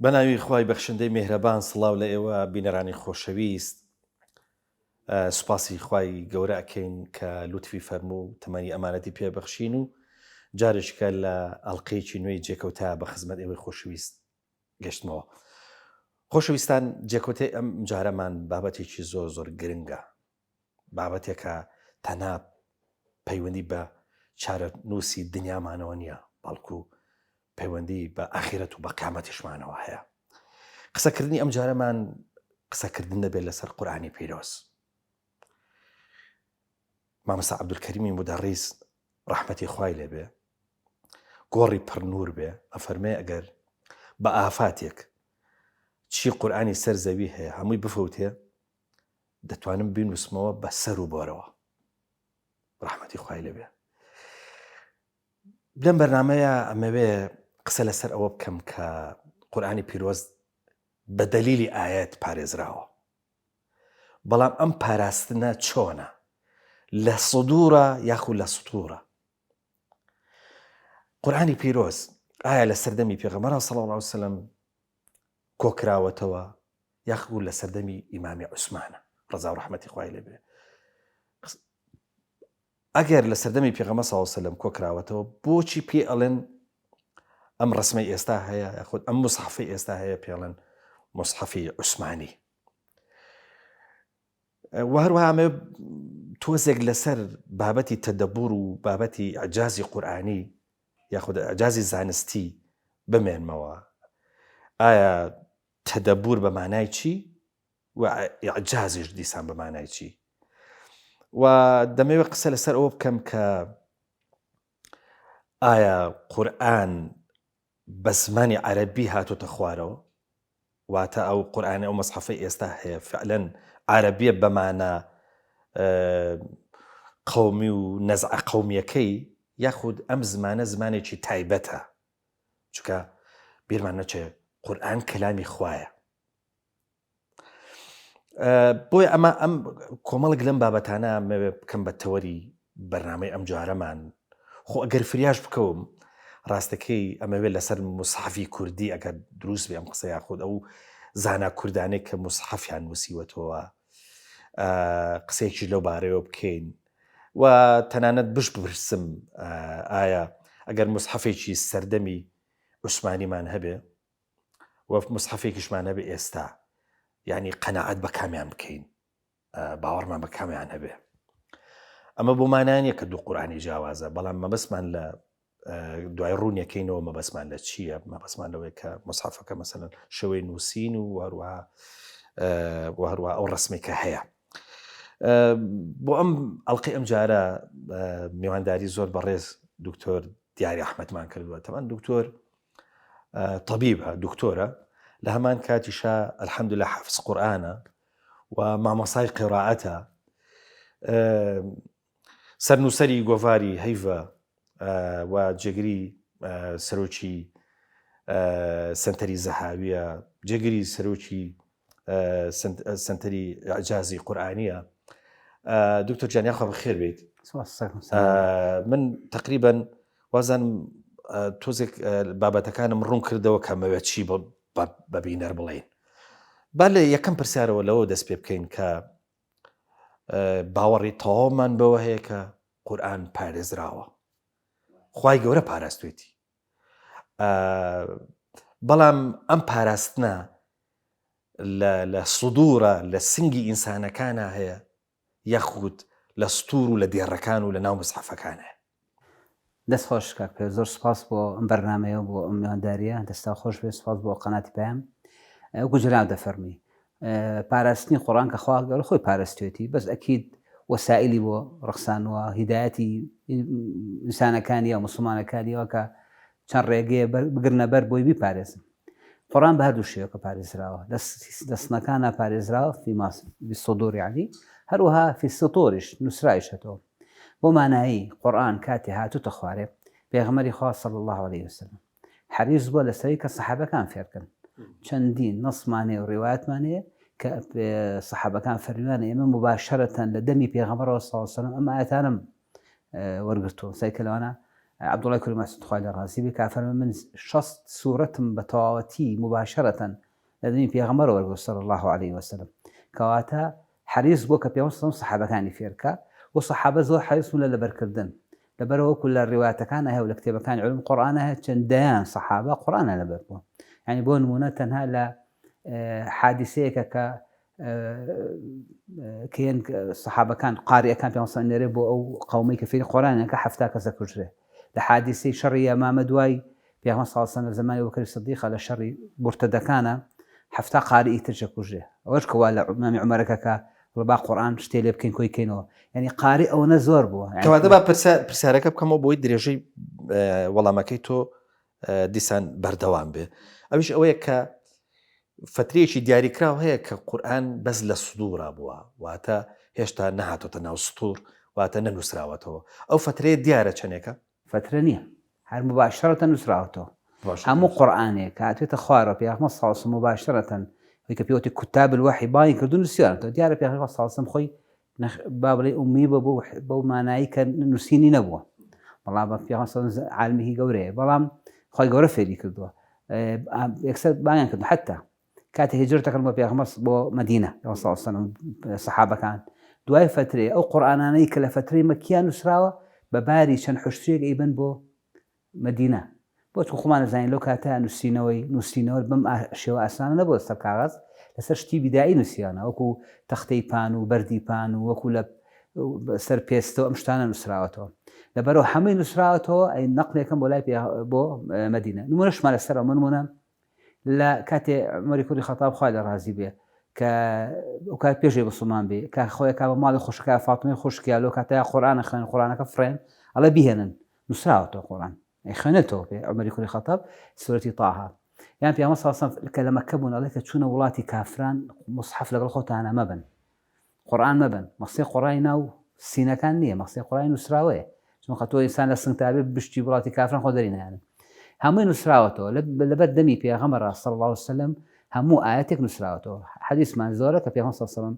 بەناوی خوای بەخشندەی میهرەبان سڵاو لە ئێوە بینەرانی خۆشەویست سوپاسی خوای گەورە ئەکەین کە لوتفی فەرموو تەمەنی ئەمانەتی پێبەخشین و جارێککە لە ئەڵقەیەکی نوێی جێکەوتا بە خزمەت ئێوەی خۆشەویست گەشتمەوە. خۆشەویستان جێکەوتەی ئەم جارەمان بابەتێکی زۆر گرنگە، بابەتێکە تەنها پەیوەندی بە چارەنووسی دنیامانەوە نییە، بەڵکو پەیوەندی بە ئاخرەت و بە قیامەتیشمانەوە هەیە. قسەکردنی ئەم جارەمان قسەکردن دەبێت لەسەر قورئانی پیرۆز. مامۆستا عەبدولکەریمی مودەڕیس ڕەحمەتی خوای لێبێ گۆڕی پڕنور بێ ئەفەرمێ ئەگەر بە ئافاتێک چی قورئانی سەر زەوی هەیە هەمووی بفەوتێ دەتوانم بینووسمەوە بە سەر و بۆرەوە. ڕەحمەتی خوای لێبێ. لەم بەرنامەیە ئەمەوێ قسە لەسەر ئەوە بکەم کە قورئانی پیرۆز بە دەلیلی ئایەت پارێزراوە، بەڵام ئەم پاراستنە چۆنە؟ لە سودورە یاخود لە سوتورە؟ قورئانی پیرۆز ئایا لە سەردەمی پێغەمبەر صلی الله علیه وسلم کۆکراوەتەوە یاخود لە سەردەمی ئیمامی عوسمانە ڕەزا و ڕەحمەتی خوای لێبێ؟ ئەگەر لە سەردەمی پێغەمبەر صلی الله علیه وسلم کۆکراوەتەوە بۆچی پێ ئەڵێن ئەم ڕسمەی ئێستا هەیە یاخود ئەم موسحەفەی ئێستا هەیە پێڵێن موسحەفی عوسمانی؟ و هەروەها ئەمە تۆزێک لەسەر بابەتی تەدەبور و بابەتی ئەعجازی قورئانی یاخود ئەعجازی زانستی بمێنمەوە. ئایا تەدەبور بە مانای چی و ئەعجازیش دیسان بە مانای چی؟ و دەمەوێت قسە لەسەر ئەوە بکەم کە ئایا قورئان بە زمانی عەرەبی هاتوۆتە خوارەوە، واتە ئەو قورئانە ئەو مەسحەفەی ئێستا هەیە فعلەن عەرەبیە بەمانە قەومی و نەزعە قەومیەکەی، یاخود ئەم زمانە زمانێکی تایبەتە؟ چونکە بیرمان نەچێ قورئان کەلامی خوایە. بۆیە ئەم کۆمەڵک لەم بابەتانە ئەمەوێ بکەم بە تەوەری بەرنامەی ئەم جارەمان. خۆ ئەگەر فریاش بکەوم ڕاستەکەی ئەمەوێت لەسەر موسحەفی کوردی ئەگەر دروست بێ ئەم قسە یاخود ئەو زانا کوردانەی کە موسحەفیان نووسیوەتەوە قسەیەکی لەو بارەیەوە بکەین و تەنانەت بپرسم ئایا ئەگەر موسحەفێکی سەردەمی عوسمانیمان هەبێ و موسحەفێکیشمان هەبێ ئێستا، یعنی قەناعەت بە کامیان بکەین، باوەڕمان بە کامیان هەبێ. ئەمە بۆ مانایە کە دوو قورئانی جیاوازە، بەڵام مەبەستمان لە دوای ڕوونیەکەینەوە مەبەستمان لە چییە؟ مەبەستمان لەوەیە کە موسحەفەکە مەسەلەن شێوەی نووسین و هەروەها ئەو ڕسمێکە هەیە. بۆ ئەم ئەڵقەی ئەم جارە میوانداری زۆر بەڕێز دکتۆر دیاری ئەحمەدمان کردووە. تەمان دکتۆر طەبیبە، دکتۆرە، لە هەمان کاتیشا ئەلحەمدوللا حافز قورئانە و مامۆسای قیرائەتە، سەرنووسەری گۆڤاری هەیڤە و جێگری سەرۆکی سنتەری زەهاویە، جێگری سەرۆکی سنتەری ئەعجازی قورئانیە. دکتۆر جان یاخوا بەخێر بێیت. من تقریبا وازانم تۆزێک بابەتەکانم ڕوون کردەوە کە ئەمەوێت چی بە بینەر بڵێین. با لە یەکەم پرسیارەوە لەوە دەست پێ بکەین کە باوەڕی تەواومان بەوە هەیە کە قورئان پارێزراوە، خوای گەورە پاراستوێتی، بەڵام ئەم پاراستنە لە سودورە لە سنگی ئینسانەکانە هەیە یاخود لە سوتور و لە دێڕەکان و لە ناو مزحەفەکانە؟ دەست خۆش کاک پێ، زۆر سپاس بۆ ئەم بەرنامەیە بۆ ئەم میوانداریە، دەستا خۆش بێ، سپاس بۆ قەناتی پێیان. گوجران دەفەرمی پاراستنی قورئان کە خوا گەورە خۆی پاراستوێتی، بەس ئەکید وەسائلی بۆ ڕەخسانەوە هیدایەتی ئینسانەکانی و موسڵمانەکانیەوە کە چەند ڕێگەیە بگرنە بەر بۆی بیپارێزن. قورئان بە هەردوو شێوەکە پارێزراوە، دەستنەکانە پارێزراوە فی سودور، یعنی هەروەها فی سطوریش نووسرایش هەتەوە. بۆ مانایی قورئان کاتی هاتووتە خوارێ پێغەمبەری خوا صلی الله علیه وسلم حەریص بووە لەسەری کە سەحابەکان فێرکەن. چەندین نەسمانەیە و ڕیوایەتمانەیە کە سەحابەکان فەرمیوانە ئێمە مباشەرەتەن لە دەمی پێغەمبەرەوە صلی الله علیه وسلم ئەم ئاەتانم وەرگرتووە. سایکە لەوانە عبد الله كل ما استخوال الرازي بكافر من شصت سورة بتواوتي مباشرة لدني في غمر صلى الله عليه وسلم كواتا حريص بوك بيوم صحابة كان فيركا وصحابة زور حريص ولا لبركردن لبروا كل الروايات كان هي ولا كتاب كان علم قرآنها كنديان صحابة قرآن لبروا يعني بون منتنها ل حادثة كين الصحابة كان قارئ كان بيوصل نربو أو قومي كفير قرآن كحفتاك زكجره لحادثة شرية ما مدواي بيوم صلى الله عليه وسلم زمان أبو بكر الصديق على شر مرتدى كان حفتا قارئ تجكجره وش كوالا إمام عمر كا ربع قرآن شتيلي بكين كوي كينو يعني قارئ أو نزور بوا يعني كما دابا برسارك بكم بوي دريجي والله ما كيتو دیسان بەردەوام بێ ئەویش ئەوەیە کە فترەیەکی دیاریکراو هەیە کە قورئان بەس لە سودورا بووە واتە هێشتا نەهاتۆتە ناو سوتور واتە نەنووسراوەتەوە ئەو فترەیە دیارە چەندێکە فترە نییە هەر مباشرەتەن نووسراوەتەوە هەموو قورئانێک کە هاتوێتە خوارەوە پێغەمبەر صلی الله علیه و سلم مباشرەتەن کە پێوتی کتاب الوحی باین کردو نووسیانەوە دیارە پێغەمبەر صلی الله علیه و سلم خۆی با بڵێ ئومی بە بەو مانایی کە نووسینی نەبووە بەڵام پێغەمبەر صلی الله علیه و سلم عالمێکی گەورەیە بەڵام خۆی گەورە فێری کردووە یەکسەر بانیان کردو حتا کاتێک هیجرەتەکەن بۆ پێغەمبەر بۆ مەدینە پێغەمبەر صلی الله علیه و سلم سەحابەکان دوای فترێ ئەو قورئانانەی کە لە فترەی مەکیە نووسراوە بە باری چەند حوشترێک ئەیبن بۆ مەدینە بۆ چون خۆمان دەزانین لەو کاتە نووسینەوە بەم شێوە ئاسانە نەبووە سەر کاغەز لەسەر شتی بیدایی نووسیانە وەکو تەختەی پان و بەردی پان و وەکو لە سەر پێستەوە ئەم شتانە نووسراوەتەوە لەبەرەوە هەمووی نووسراوەتەوە ئەی نەقلێکم بۆ لای بۆ مەدینە نمونەشمان لەسەر ئەو نمونە لە کاتێ عومەری کوڕی خەتاب خوای لە ڕازی بێ کە ئەو کات پێشێ بسڵمان بێ کە خۆی کا بە ماڵی خوشکە فاتمەی خوشکیا لەو کاتەیە قورئانە خوێن قورئانەکە فڕێن ئەڵێ بیهێنن نووسراوەتەوە قورئان خوێنێتەوە پێ عومەری کوڕی خەتاب سورەتی طاها یان پێغەمبەر صلی الله علیه و سلم کە لە مەکە بوون ئەڵێ کە چوونە وڵاتی کافران مصحف لەگەڵ خۆتانە مەبن قورئان مەبن مەقسەی قوڕای ناو سینەکان نییە مەقسەی قوڕای نووسراوەیە چون خەتۆ ئینسان لە سنگتابێ بشتی وڵاتی کافران خۆ دەرینایانن هەمووی نووسراوەتەوە لەبەر دەمی پێغەمبەر صلی الله علیه و سلم هەموو ئاەتێک نووسراوەتەوە حەدیثمان زۆرە کە پێغەمبەر صلی الله علیه و سلم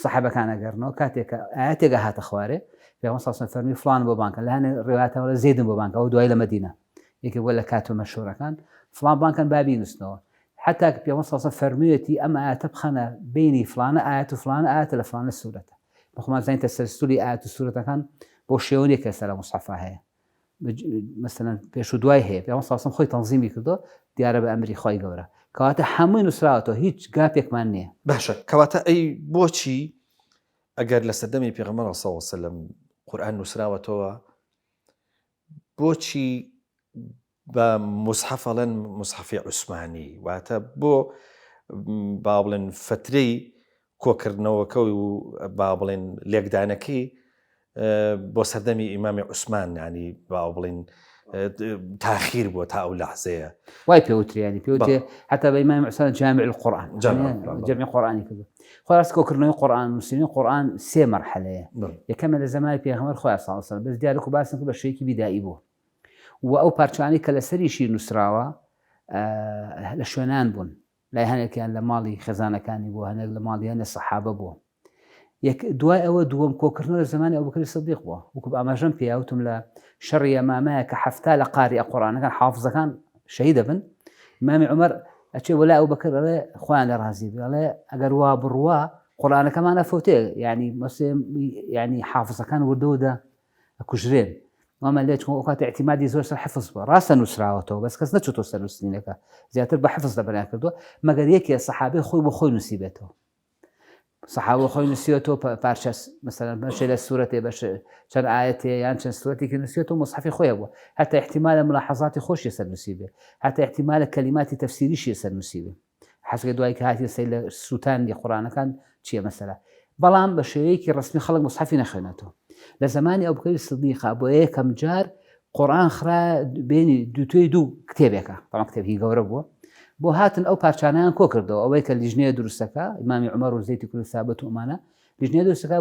سەحابەکان ئەگەڕنەوە کاتێک ئاەتێک هاتە خوارێ پێغەمبەر صلی الله علیه و سلم فەرمی فڵان بۆ بانکە لە هەنێ ڕێواتەوە زەیدن بۆ بانکە ئەو دوای لە مەدینە یەکێک بۆ لە کاتۆ مەشهوورەکان فڵان بانکەن بابی نووسنەوە حتا کە پێغەمبەر صلی الله علیه و سلم فەرموویەتی ئەم ئاەتە بخەنە بینی فڵانە ئاەت و فڵانە ئاەتە لە فڵانە سوورەتە بەخۆمان زانین تەسەلسولی ئاەت و سوورەتەکان بۆ شێوەیەک کە سەر مصحفە هەیە مثلا پێش و دوای هەیە پێغەمبەر صلی الله علیه و سلم خۆی تەنزیمی کردو دیارە بە ئەمری خۆی گەورە کەواتە هەمووی نووسراوەتەوە هیچ گاپێکمان نییە باشە کەواتە ئەی بۆچی ئەگەر لە سەردەمی پێغەمبەر صلی الله علیه و سلم قورئان نووسراوەتەوە بۆچی بە مصحفەڵەن مصحفی عوسمانی واتە بۆ با بڵێن فترەی کۆکردنەوەکە و با بڵێن لێکدانەکەی بۆ سەردەمی ئیمامی عوسمان ینی با بڵێن تاخیر بووە تا ئەو لەحزەیە وای پێوتریانی پێوتێ حتا بە ئیمامی عوسمان جامع القورئان جەمعی قورئانی کردو خۆ ڕاست کۆکردنەوەی قورئان نووسینی قورئان سێ مەرحەلەیە یەکەمە لە زەمانی پێغەمبەر خۆی صلی الله علیه و سلم بەس دیارە و باسن بە شێوەیەکی بیدایی بوو و ئەو پارچانەی کە لەسەریشی نووسراوە لە شوێنان بوون لای هەنێکیان لە ماڵی خێزانەکانی بوو هەنێک لە ماڵی هەنێ سەحابە بووە دوای ئەوە دووەم کۆکردنەوە لە زمانی ئەبوبەکر سیدیق بووە وەکو ئاماژەم پێیاوتم لە شەڕی یەمامەیە کە حەفتا لە قاریە قورئانەکان حافزەکان شەهید دەبن ئیمامی عومەر ئەچێ وەلای ئەبوبەکر ئەڵێ خۆیان لە ڕازی بێ ئەڵێ ئەگەر وا بڕوا قورئانەکەمان ئەفەوتێ یعنی مەسێ یعنی حافزەکان وردەوەدا ئەکوژرێن وامە لێ چون ئەو کاتە اعتیمادی زۆر سەر حفظ بووە ڕاستە نووسراوەتەوە بەس کەس نەچووتۆ سەر نووسینەکە زیاتر بە حفظ دەبەریان کردووە مەگەر یەکێ سەحابەی خۆی بۆ خۆی نووسیبێتەوە سەحابە خۆی نووسیوەتەوە پارچە مثلا بەشێ لە سوورەتێ بەش چەند ئاەتێ یان چەند سوورەتێکی نووسیوەتەوە مصحفی خۆیە بووە حتا احتیمالە ملاحەزاتی خۆشی سەر نووسیبێ حتا احتیمالە کەلیماتی تەفسیریشی سەر نووسیبێ حەزەکە دوای کە هاتی سەی لە سووتانی قورئانەکان چییە مەسەلە بەڵام بە شێوەیەکی ڕسمی خەڵک مصحفی نەخوێنێتەوە لە زمانی ئەبوبەکر سیدیق بۆ یەکەم جار قورئان خرا بینی دووتوی دوو کتێبێکە بەڵام کتێبی گەورە بووە بۆ هاتن ئەو پارچانیان کۆ کردەوە ئەوەی کە لیژنەیە دروستەکە ئیمامی عومەر و زەیدی کوڕی ثابت و ئەمانە لیژنەیە دروستەکە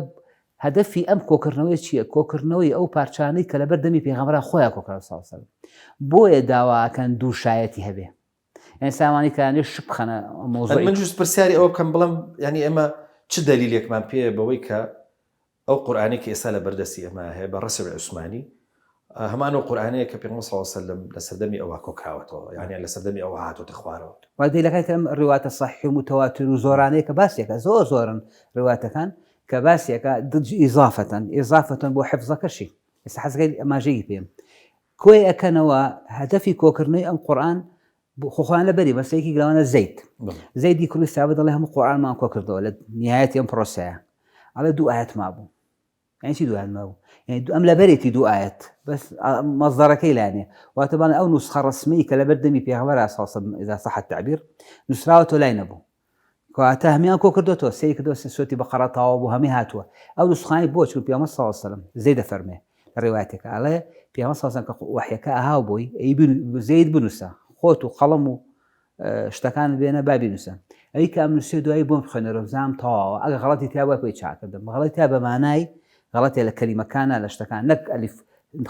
هەدەفی ئەم کۆکردنەوەی چییە کۆکردنەوەی ئەو پارچانەی کە لەبەر دەمی پێغەمبەر خۆیان کۆکردەوە صلی الله علیه و سلم بۆیە داواکەن دوو شایەتی هەبێ یعنی سامانی کەیانێ شپ بخەنە مۆزوعی من جوست پرسیاری ئەوە بکەم بڵێم ینی ئێمە چ دەلیلێکمان پێیە بەوەی کە ئەو قورئانی کە ئێستا لە بەردەستی ئێمە هەیە بە ڕەسم عوسمانی هەمان و قورآانەیە کە پێ وسلم لە سەردەمی ئەوە کۆکراوەتەوە یعنی لە سەردەمی ئەوە هاتوتە خوارەوە وادیلەکەم ڕواتە صحیح و متەواتر و زۆرانەیە کە باسیەکە زۆرن ڕواتەکان کە باسیەکە ئیزافەتەن بۆ حفظەکەشی ئێستا حەزەکەی ئەماژەی پێم کۆی ئەەکەنەوە هەدەفی کۆکردنەوەی ئەم قورآن خۆخۆیان لە بەری بەسەیەکی گەڵانە زەیدی کوردی سابە دەڵێ هەموو قورآنمان کۆکردەوە لە نهایەتی ئەم پرۆسەیە ئەڵێ دوو ئاەت مابوو یعنی چی دوو ئاەت مابوو یعنی ئەم لە بەرێتی دوو ئاەت بەس مەزدەرەکەی لانێ واتەبانە ئەو نوسخە ڕسمی کە لە بەردەمی پێغەمبەر إذا صح التعبير نووسراوەتەوە لای نەبوو کەواتە هەمیان کۆکردەوە سەی کردەوە سوێتی بەقەرە تەواو بوو هەمی هاتووە ئەو نوسخانی بۆ چوو پێغەمبەر صلی الله عليه وسلم زەید دەفەرمێ لە ڕێواتێکە ئەڵێ پێغەمبەر صلی الله عليه وسلم کە وحیەکە ئاهاو بووی ئەی زەید بنووسە خۆت و قەڵەم و شتەکان بێنە بابی نووسە ئەوی کە ئەم نووسێ دوایی بۆم بخوێنەرە بزانم تەواوە ئەگە غەڵەتی تیا وای پێی چاکردم غەڵەتی تا بە مانای غەڵەتێ لە کەلیمەکانە لە شتەکان نەک ئەلیف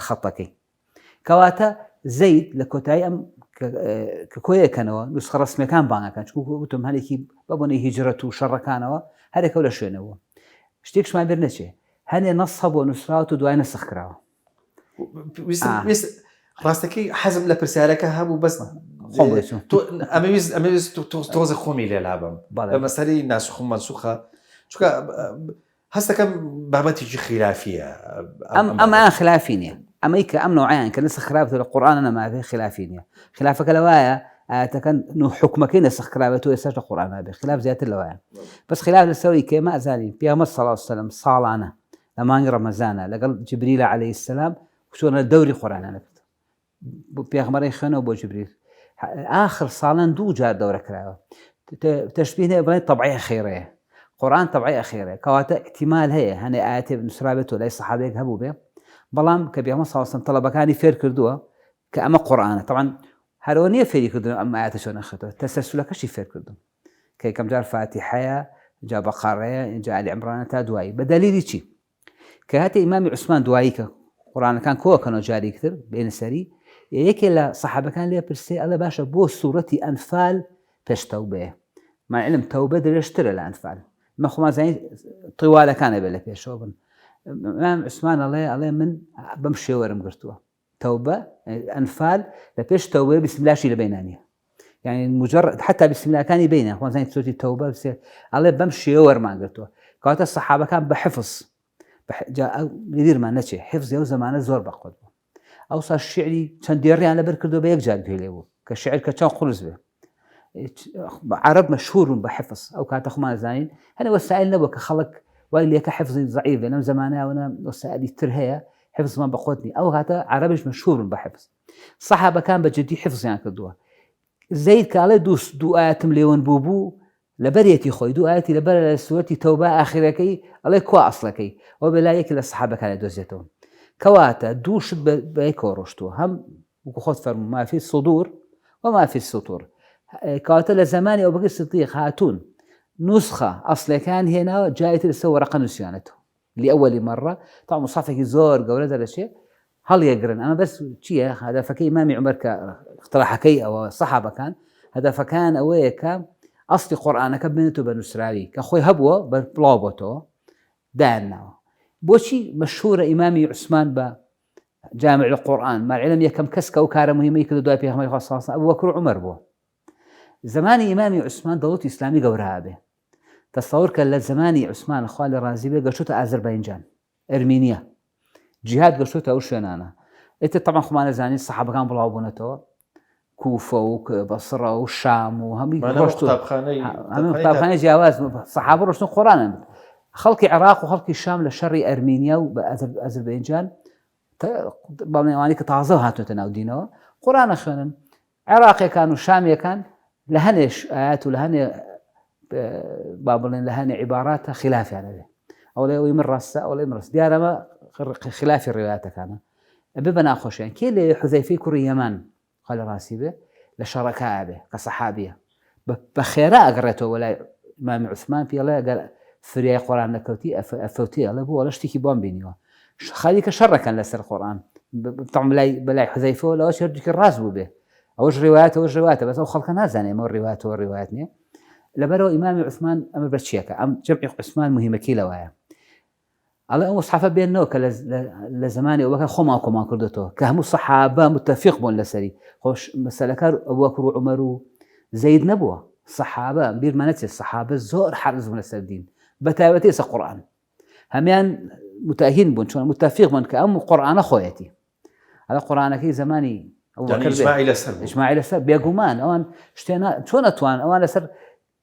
خەڵەکەی کەواتە زەید لە کۆتایی ئەم کە کۆیەکەنەوە نوسخە ڕسمیەکان بانەکان چکو وتم هەرێکی بەبوونەی هیجرەت و شەڕەکانەوە هەرێکەوە لە شوێنەوە شتێکشمان بێر نەچێ هەنێ نەس هەبوو نووسراوت و دوای نەسخ کراوە ڕاستەکەی حەزم لە پرسیارەکە هەبوو بەس ئەمەویست تۆزە خۆمی لێلا بم مەسەلەی ناسخ و مەنسوخە چونکە هەستەکەم بابەتێکی خلافیە ئەمە خلافی نییە ئەمەی کە ئەم نوعیان کە نسخ خراپە لە قورآن نەمابێ خلافی نییە خلافەکە لەوایە ئاەتەکەن حکومەکەی نسخ خراپێتەوە ئێستا لە قورآن نابێ خلاف زیاتر لەوایە بەس خلاف لەسەوەی کە ئێمە ئەزانین پێغەمبەر صلی الله عليه وسلم ساڵانە لە مانگی ڕەمەزانە لەگەڵ جبریل عەلەیهی السەلام چۆنە دەوری قورآنانە کرد پێغەمبەری خوێنەوە بۆ جبریل آخر ساڵان دوو جار دەورە کراوە تەشبیه بڵێ تەبعی خێرەیە قورآن تەبعی خێرەیە کەواتە احتیمال هەیە هەنێ ئاەتێ نووسرابێتەوە لای سەحابەیەک هەبوو بێ بەڵام کە پێغەمبەر صلی الله عليه وسلم تەڵەبەکانی فێر کردووە کە ئەمە قورآنە طبعا هەرەوە نییە فێری کردن ئەم ئاەتە چۆن نەخێتەوە تەسەلسولەکەشی فێر کردن کە یەکەم جار فاتیحەیە جا بەقەرەیە اینجا ئالی عیمرانە تا دوایی بە دەلیلی چی کە هاتە ئیمامی عوسمان دوایی کە قورآنەکان کۆکەنەوە جارێکتر بێنە سەری یەکێ لە سەحابەکان لێ پرسێ ئەڵێ باشە بۆ سوورەتی ئەنفال پێش تەوبەیە ماعلم تەوبە درێژترە لە ئەنفال مە خۆمان زانین طیوالەکانە بێ لە پێشەوە بن ئیمام عوسمان ئەڵێ من بەم شێوەرم گرتووە تەوبە ئەنفال لە پێش تەوبەیە بسم اللهشی لە بینانیە يعني مجرد حتى بسم الله كان يبينه خۆمان زانین سوورەتی تەوبە بسێ ئەڵێ بەم شێوەرمان گرتووە کەواتە سەحابەکان بە حفظ لێبیرمان نەچێ حفظ ئەو زەمانە زۆر بەقوت بوو ئەوسا شعری چەند دێڕیان لەبەر کردو بە یەک جار گوێ لێ بوو کە شعر کە چەند قورس بێ عرب مەشهورون بە حفظ ئەو کاتە خۆمان زانین هەنێ وەسائل نەبووە کە خەڵک وای لێکە حفظی ضعیف لەم زەمانەوە وەسائلی تر هەیە حفظمان بەقوت نی ئەو کاتە عربش مەشهورون بە حفظ سەحابەکان بە جدی حفظیان کردووە زەید کاڵێ دوو ئاەتم لێوەن بوو لەبەرێتی خۆی دوو ئاەتی لەبەر لە سوورەتی تەوبە ئاخرەکەی ئەڵێ کوا ئەسڵەکەی ئەو بەلایەکی لە سەحابەکان دۆزێتەوە کەواتە دوو شت بەیەکەوە ڕۆشتووە هەم وەکو خۆت فەرموو ما فی الصدور وما فی السطور کەواتە لە زمانی ئەبوبەکر سیدیق هاتوون نوسخە ئەسڵەکان هێناوە جایتر لەسەر وەرەقە نووسیانەتەوە لأول مرة طبعا مصحفێکی زۆر گەورە دەرەچێ هەڵیەگرن ئەمە بەس چییە هەدەفەکەی ئیمامی عومەر کە اقتراحەکەی ئەوە سەحابەکان هەدەفەکان ئەوەیە کە ئەسڵی قورئانەکە بێنێتەوە بە نووسراوی کە خۆی هەبووە بڵاو بۆتەوە دایانناوە بۆچی مەشهورە ئیمامی عوسمان بە جامع القورآن مالعلم یەکەم کەس کە ئەو کارە مهمەی کردو دوای پێغەمبەری خوا صلی الله علیه و سلم ئەبوبەکر و عومەر بووە زمانی ئیمامی عوسمان دەوڵەتی ئیسلامی گەورە هەبێ تەسەوور کە لە زمانی عوسمان خوا لە ڕازی بێ گەشتە ئازەربایجان ئەرمینیا جیهاد گەشتە ئەو شوێنانە ئێتر طبعا خۆمان دەزانین سەحابەکان بڵاو بوونەتەوە کوفە و بەسڕە و شام و هەمووی قوتابخانەی جیاواز سەحابە ڕۆشتن قورئانن خەڵکی عێراق و خەڵکی شام لە شەڕی ئەرمینیا و بە ئەزەربایجان باڵێنەوانی کە تازە هاتوونەتە ناو دینەوە قورئان خوێنن عێراقیەکان و شامیەکان لە هەنێ ئايات و لە هەنێ با بڵێن لە هەنێ عیباراتە خلافیانە بێ ئەوڵێ ئەوەی من ڕاستە ئەوڵێ من ڕاست دیارەمە خلافی ڕێواتەکانە بێ بە ناخۆشیان کێ لێ حوزەیفەی کوڕی یەمان خوا لە ڕاستی بێ لە شەڕەکە بێ کە سەحابیە بە خێرا ئەگەڕێتەوە وەلای ئیمامی عوسمان پێڵێ ئەگەر فریای قورئان نەکەوتی ئەفەوتی ئەڵێ بوو ئەڵە شتێکی بۆم بینیوە خەریکە شەڕەکەن لەسەر قورئان بەلای حوزەیفەوە لەوە شێرجێکی ڕاست بوو بێ ئەوەش ڕێوایەتە بەس ئەو خەڵکە نازانێ ئەمە ڕێواتەوە ڕێوایەت نییە لەبەرەوە ئیمامی عوسمان ئەمە بەچیەکە ئەم جەمعی عوسمان مهمەکەی لەوایە على ئەو مصحفە بێنەوە کە لە زمانی ئەوەکە خۆمان کۆمان کردێتەوە کە هەموو سەحابە متفق بوون لەسەری خۆش مەسەلەکە ئەبوبەکر و عومەر و زەید نەبووە سەحابە بیرمان نەچێت سەحابە زۆر حەرز بوون لەسەر دین بە تایبەتی ئێستا قورئان هەمیان متەهین بوون چۆن متفق بوون کە ئەم قورئانە خۆیەتی هەڵە قورئانەکەی زمانی ئیجماعی لەسەر بێگومان ئەوان شتێنە چۆن ئەتوان ئەوان لەسەر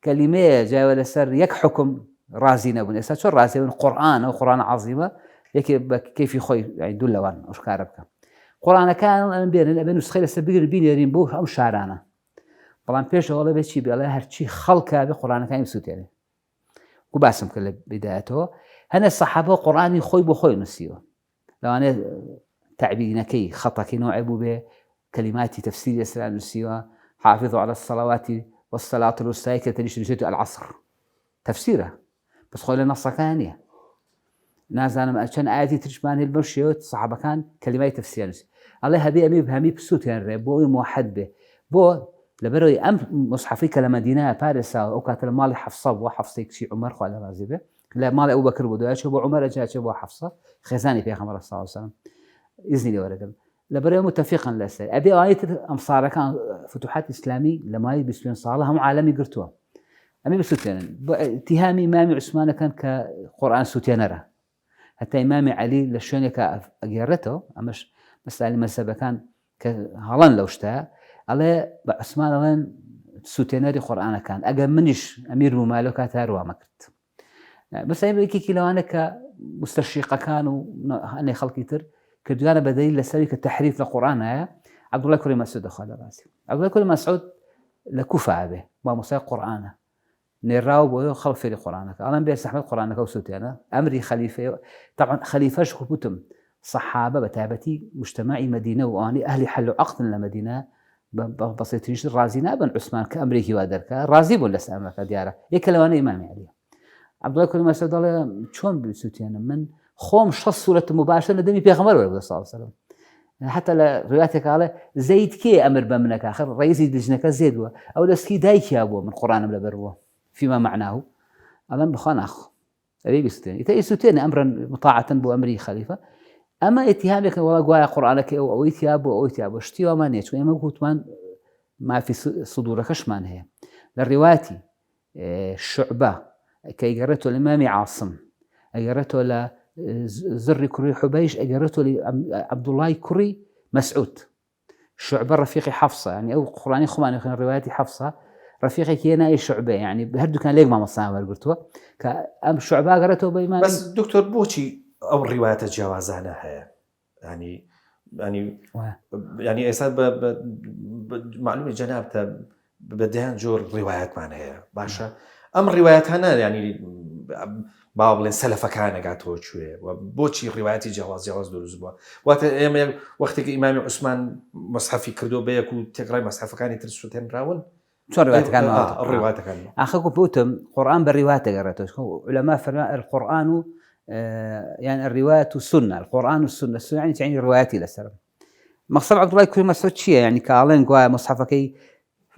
کەلیمەیە جایوە لەسەر یەک حکم رازی نەبوون ئێستا چۆن ڕازی بوون قورئان ئەو قورئانە عەزیمە یەکێ بە کەیفی خۆی دوو لەوان ئەشکارە بکە قورئانەکان ئەم بێنن ئەبێ نوسخەی لەسەر بگرن بینێرین بۆ ئەم شارانە بەڵام پێشەوە بێ چی بێڵێ هەرچی خەڵکە بێ قورئانەکانی بسووتێنێ و باسم کرد لە بدایەتەوە هەنە سەحابە قورئانی خۆی بۆ خۆی نووسیوە لەوانەیە تعبیرینەکەی خەتەکەی نوعی بوو بێ كلمات تفسير الإسلام نسيوا حافظوا على الصلوات والصلاة الوسطى كتنيش نسيتوا العصر تفسيره بس خلينا نص ثانية ناس أنا عشان آياتي ترجمان البرشيوت صحابة كان كلمات تفسير نسي الله هبي أمي بهمي بسوت يعني بو موحد به بو لبروي أم مصحفي كلمة دينا باريس أو كاتل مالي حفصة وحفصة كشي عمر خالد رازي به لا مالي أبو بكر بدو أشوف عمر أجا أشوف حفصة خزاني في خمر صلى الله عليه وسلم إذني ورقم لبري متفقا لسه أبي آية أمصار كان فتوحات إسلامي لما يبسون صالة هم عالمي قرتوها أمي بسوتين اتهامي إمامي عثمان كان كقرآن سوتينرة حتى إمامي علي لشون كأجرته أمش مسألة مسبة كان كهلان لو اشتهى على عثمان لان سوتينري قرآن كان أجا منش أمير ممالكة تاروا مكرت بس أي كي لو أنا كمستشرقة كانوا أنا خلق يتر كجانا بديل لسالك التحريف للقرآن عبد الله كريم مسعود خالد راسي عبد الله كريم مسعود لكوفة به ومساق قرآنه نراو بو خلف القرآن أنا بيستحمل قرآنك وسوتي أنا أمري خليفة طبعا خليفة شخبتم صحابة بتابتي مجتمعي مدينة وأني أهلي حلوا عقد للمدينة بسيطيش رازينا بن عثمان كأمريكي وادرك رازي ولا سامك دياره يكلوا أنا إمامي عليه عبد الله كريم مسعود الله شلون بسوتي أنا من خوم شخص صورة مباشرة ندمي بيغمر ولا صلى الله عليه وسلم حتى روايتك على زيد كي أمر بمنك آخر رئيس دجنك زيد أو لسكي دايك يا أبو من قرآن بلا بروه فيما معناه ألم بخان أخ أبي بستين يتأسوتين أمرا مطاعة بو أمري خليفة أما اتهامك والله قوايا قرآنك أو اتيابو اشتي وما نيش وإما قلت ما في صدورك شمان هي للروايتي الشعبة كي قرأته الإمام عاصم قرأته زر كري حبيش أجرته لعبد الله كري مسعود شعبة رفيقي حفصة يعني أو قرآني خماني خلينا روايتي حفصة رفيقي كينا أي شعبة يعني بهردو كان ليك ما مصنع قلتوا كأم شعبة قرأته بإمام بس دكتور بوشي أو الروايات الجوازانة هي يعني إساد معلومة جنابته بديان جور روايات معنا هي باشا أم الروايات هنا يعني بابلين سلفة كان قاعد شوية وبوشي رواياتي جواز دروز بوا وقت إمام عثمان مصحفي كردو بيكو تقرأ مصحف كان يترسوتين راول شو الروايات كان الروايات كان أخوكم بوتم قرآن بالروايات قرأته علماء فرماء القرآن يعني الرواية والسنة القرآن والسنة السنة يعني رواياتي لسلام مقصد عبد الله كريم مسعود شيء يعني كالين قوا مصحفكي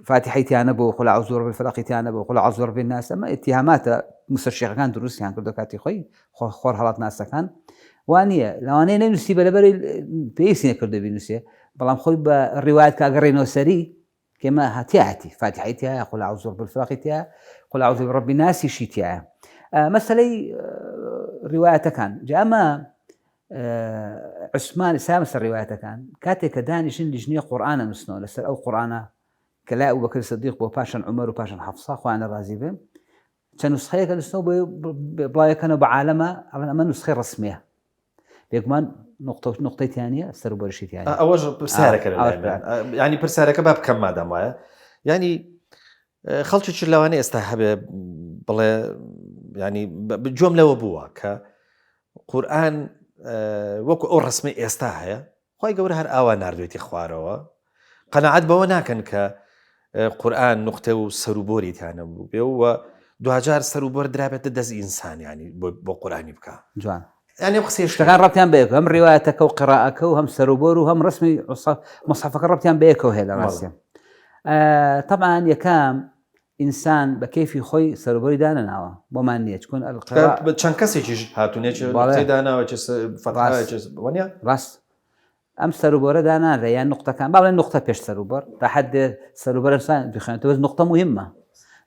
فاتحيتي أنا بو قل أعوذ برب الفلق أنا بو قل أعوذ برب الناس أما اتهامات مستشرق كان دروس يعني كردو كاتي خوي خور حالات ناس كان وانية لو أنا ننسي بلبري بيسين كردو بينسي بلام خوي بالروايات كأجرينو سري كما هاتياتي فاتحيتي قل أعوذ برب الفلق قل أعوذ برب الناس شيتيا مثلا رواية كان جاء ما عثمان سامس الرواية كان كاتك دانش لجنية قرآن نسنو لسر أو قرآن كلا أبو بكر الصديق وباشن عمر وباشن حفصة أخوان الرازي بهم كان نسخة كان نسنو بلاي كانوا بعالمة على أما نسخة رسمية بيكمان نقطة ثانية سر برشي ثانية أوجه برسالة يعني برسالة كباب كم ماذا ما يعني خلطة شلواني استحب بلا يعني بجملة وبوا كقرآن وكو رسمي استاهي خوي جورها الأوان نردويتي خواروا قناعات بونا كان كقرآن نقطة وسروبوري تاعنا بيو دوهجار سروبور درابة دز إنسان يعني بقرآن يبكى جوان يعني بخسي اشتغل ربطان بيكو هم روايتك وقراءتك وهم سروبور وهم رسمي مصحفك ربطان بيكو هذا راسي طبعا يكام ئینسان بە کەیفی خۆی سەروبەری دانەناوە بۆمان نییە چکۆن ئەلقرا چەند کەسێکیش هاتوونێداناوەوانە ڕاست ئەم سەروبەرە داناڕێ یان نقطەکان باڵێن نقطە پێش سەروبەر تا حد سەروبەرسان بخوێنێتەوە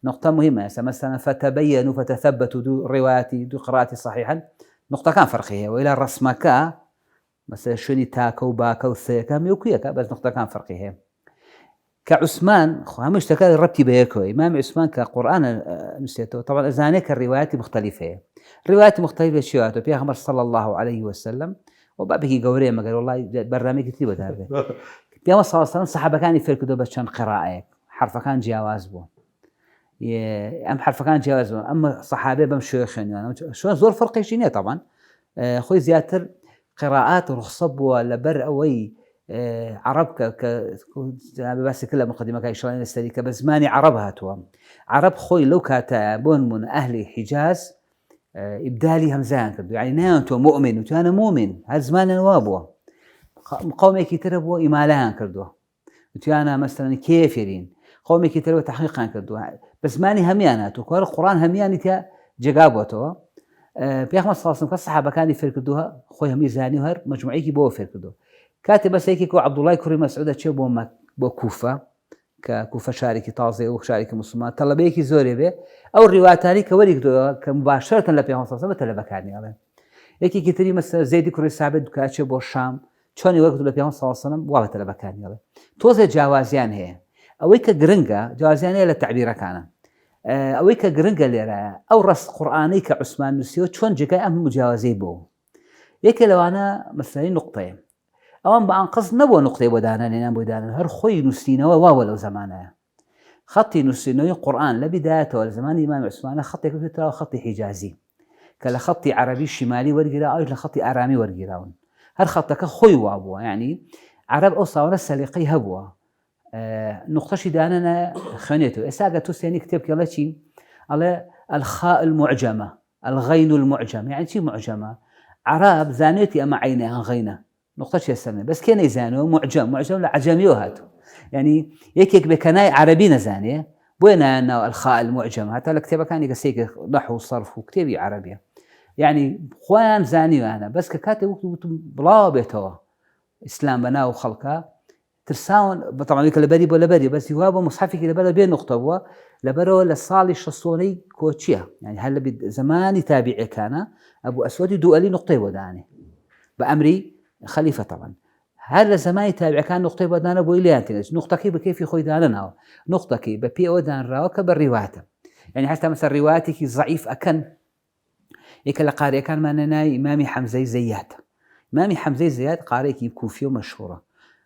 نقطە مهمە مثلا فتبينوا فتثبتوا دو رواياتي دو قراءتي صحيحا نقطة كان فرقية وإلى رسمك مثلا شوني تاكا وباكا وثيكا ميوكيكا بس نقطة كان فرقية كعثمان مش تكاد ربتي بيكو إمام عثمان كقرآن نسيته طبعا أزانيك الروايات مختلفة روايات مختلفة شيئات وبيغمر صلى الله عليه وسلم وبابكي قوري ما قال والله برنامج كتير بتابع بيغمر صلى الله عليه وسلم صحابة كان يفرقوا بشان قراءة حرف كان جواز بو ئەم حرفەکان جیاوازەوە ئەمە سەحابێ بەم شوێ خوێنیوان شوێن زۆر فەرقێکی نییە طبعاً خۆی زیاتر قراءات ڕخسە بووە لەبەر ئەوەی عەرەب باسی کرد لە مقدمەکە ئیشاڵی لەسەری کە بە زمانی عەرەب هاتووە عەرەب خۆی لەو کاتە بۆ نمونە ئەهلی حیجاز ئیبدالی هەمزەیان کردو یعنی نایان تۆ مؤمن وتیانە مؤمن هەر زمانیان وا بووە قەومێکی ترە بووە ئیمالەیان کردووە وتیانە مەسەلەن کێفرین قومێکی ترەوە تحقیقان کردووە بە زمانی هەمیان هاتووە کۆرە قورئان هەمیانی تیا جێگا بووەتەوە پێغەمبەر صلی الله علیه و سلم کە سەحابەکانی فێر کردووە خۆی هەمی زانی و هەر مەجموعەیەکی بۆ فێر کردووە کاتێ بەسێکی کۆ عەبدوڵای کوڕی مەسعودە چێ بۆ کوفە کە کوفە شارێکی تازەیە و شارێکی موسڵمان تەڵەبەیەکی زۆرێ بێ ئەو ڕیواتانی کە وەری کردووە کە مباشرەتەن لە پێغەمبەر صلی الله علیه و سلم تەلەبەکانی ئەڵێن یەکێکی تری مەسەلەن زەیدی کوڕی سابت کاچێ بۆ شام چۆنی وەرد لە پێغەمبەر صلی الله علیه و سلم وا بە تەلەبەکانی ئەڵێ تۆزێ جیاوازیان هەیە ئەوەی کە گرنگە جیاوازیان هەیە لە تەعبیرەکانە ئەوەی کە گرنگە لێرەیە ئەو ڕست قورئانەی کە عوسمان نووسیوە چۆن جێگای ئەم مجیاوازەی بوو یەکێ لەوانە مەسەلەی نوقتەیە ئەوان بە ئەنقەز نەبووە نوقتەی بۆ دانانێنان بۆی دانان هەر خۆی نووسینەوە واوە لەو زەمانەیە خەتی نووسینەوەی قورئان لە بیدایەتەوە لە زمانی ئیمامی عوسمانە خەتێک پێوتراوە خەتی حیجازی کە لە خەتی عەرەبی شیمالی وەرگیرا ئەوش لە خەتی ئارامی وەرگیراون هەر خەتەکە خۆی وا بووە یعنی عەرەب ئەو ساوانە سەلیقەی هەبووە نقطەشی دانەنە خوێنێتەوە ئێستا ئەگەر تۆ سێنی کتێبکەڵە چی ئەڵێ الخاء المعجمة الغين المعجم يعني چی معجمة عرب زانێتی ئەمە عینەیان غینە نقطەشی سەرنێ بەس کێ نەیزانەوە معجم لە عەجەمیەوە هاتووە يعني یەکێک بێکەنای عەرەبی نەزانێ بۆیە نایانناوە الخاء المعجمة هەتا لە کتێبەکانی کەسێکی نەحو و صەرف و کتێبی عەرەبیە يعني خۆیان زانیوانە بەس کە کاتێک وتم بڵاو بێتەوە ئیسلام بەناو خەڵکە ترساون بطبعا لەبەری بۆ لەبەری بەسی وا بۆ مصحفێکی لەبەر بێ نقطە بووە لەبەرەوە لە ساڵی شەسۆنەی کۆچیە يعني هەر لە زمانی تابعیەکانە ئەبوو ئەسوەدی دوئەلی نقطەی بۆ دانێ بە ئەمری خەلیفە طبعا هەر لە زمانی تابعیەکان نقطەی بۆ دانە بۆی لێیان تێنێت نقطەکەی بە کەیفی خۆی دانەناوە نقطەکەی بە پێ ئەوە دانراوە کە بە ڕیواتە يعني هەستا مەسەڵ ڕیواتێکی ضعیف ئەکەن یەکە لە قارئەکانمانە ناوی ئیمامی حەمزەی زەیات ئیمامی حەمزەی زەیات قارێکی کوفی و مەشهوورە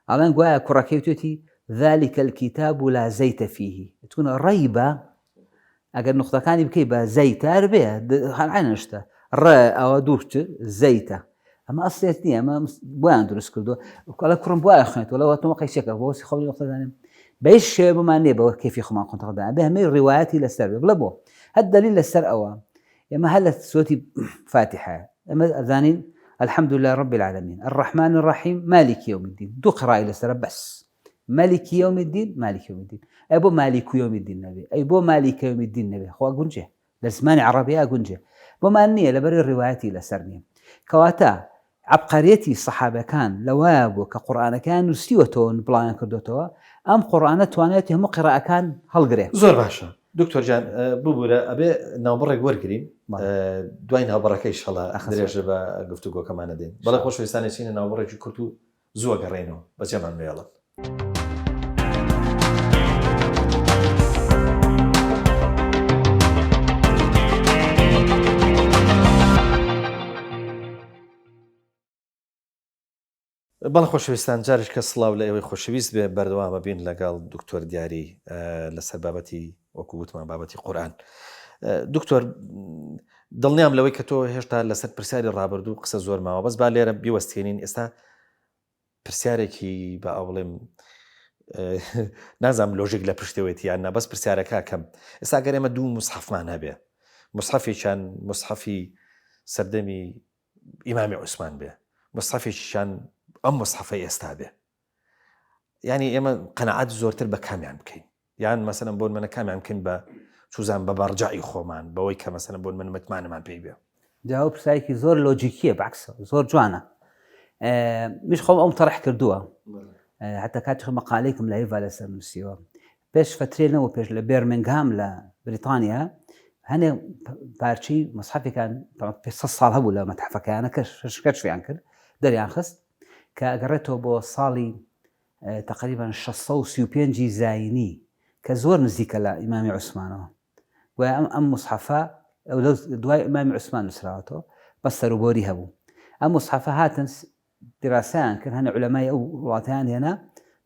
ئەڵێن گوایە کوڕەکەی توێتی ذلك الكتاب لا زيت فيه تكون ڕەیبە ئەگەر نقطەکانی بکەی بە زەیتار بێ هەڵعێنشتە ڕە ئەوە دووشت زەیتە ئەمە ئەسڵێت نییە ئەمە بۆیان دروست کردووە کەڵە کوڕم بۆیە خوێنێتەوە لەوە تۆمەقی چێکە بۆسی خەڵی نقطەدانێن بە هیچ شێوە بمان نییە بەوە کەیفی خۆمان قۆنتەڵدان بێ هەمەی ڕیوایەتی لەسەر بێ بڵێ بۆ هەر دەلیل لەسەر ئەوە ئێمە هەر لە سوەتی فاتحە ئەمە ئەزانین الحمد لله رب العالمين الرحمن الرحيم مالك يوم الدين دو قراءة لسر بس مالك يوم الدين مالك يوم الدين أي بو مالك يوم الدين نبي أي بو مالك يوم الدين نبي خو أقولجه لزمان عربية أقولجه بما أني لبري الرواياتي لسرني كواتا عبقريتي الصحابة كان لواب وكقرآن كان نسيوتون بلاين كردوتوا أم قرآن توانيتهم قراءة كان هالقري زور باشا دكتور جان ببورە ئەبێ ناوبڕێک وەرگین دوای ناوبڕەکەی شەڵە درێژە بە گفتوگۆ کەمانە دێن بەڵێ خۆشەویستانی چینە ناوبڕێکی کورت و زووە گەڕێنەوە بەجێمان مێڵە بەڵە خۆشەویستان جارش کە سڵاو لە ئێوەی خۆشەویست بێ بەردەوامە بین لەگەڵ دکتۆر دیاری لەسەر بابەتی وەکو وتمان بابەتی قورئان دکتۆر دڵنیام لەوەی کە تۆ هێشتا لەسەر پرسیاری ڕابردوو قسە زۆر ماوە بەس با لێرە بیوەستێنین ئێستا پرسیارێکی بە ئەوڵێم نازام لۆژیک لە پشتەوەیەتی یان بەس پرسیارەکە کەم ئێستا گەر ئێمە دوو موسحەفمان هەبێ موسحەفێکیان موسحەفی سەردەمی ئیمامی عوسمان بێ موسحەفێکیان ئەم موسحەفەی ئێستا بێ ینی ئێمە قەنەعەت زۆرتر بە کامیان بکەین یان مەسەلەن بۆن منە کامیان بکەین بە چوزان بە بەڕجای خۆمان بەوەی کە مەسەلەن بۆن من متمانەمان پێی بێ. جاوب پرسایەکی زۆر لۆجیکیە بەعکسە زۆر جوانە. میش خۆم ئەم تەڕح کردووە حتا کاتی مەقالەیەکم لە هیڤا لەسەر نووسیوە پێش فترێنەوە پێش لە بێرمنگهام لە بریتانیا هەنێ پارچی مەسحەفێکان 500 ساڵ هەبوو لە مەتحەفەکەیانە کەشفیان کرد دەریان خست کە ئەگەڕێتەوە بۆ ساڵی تقریبا 635 زاینی کە زۆر نزیکە لە ئیمامی عوسمانەوە و ئەم مصحەفە ئەو دوای ئیمامی عوسمان نووسراوەتەوە بە سەروبۆری هەبوو. ئەم مصحەفە هاتن دراسەیان کرد هەنە عولەمای ئەو وڵاتیان هێنا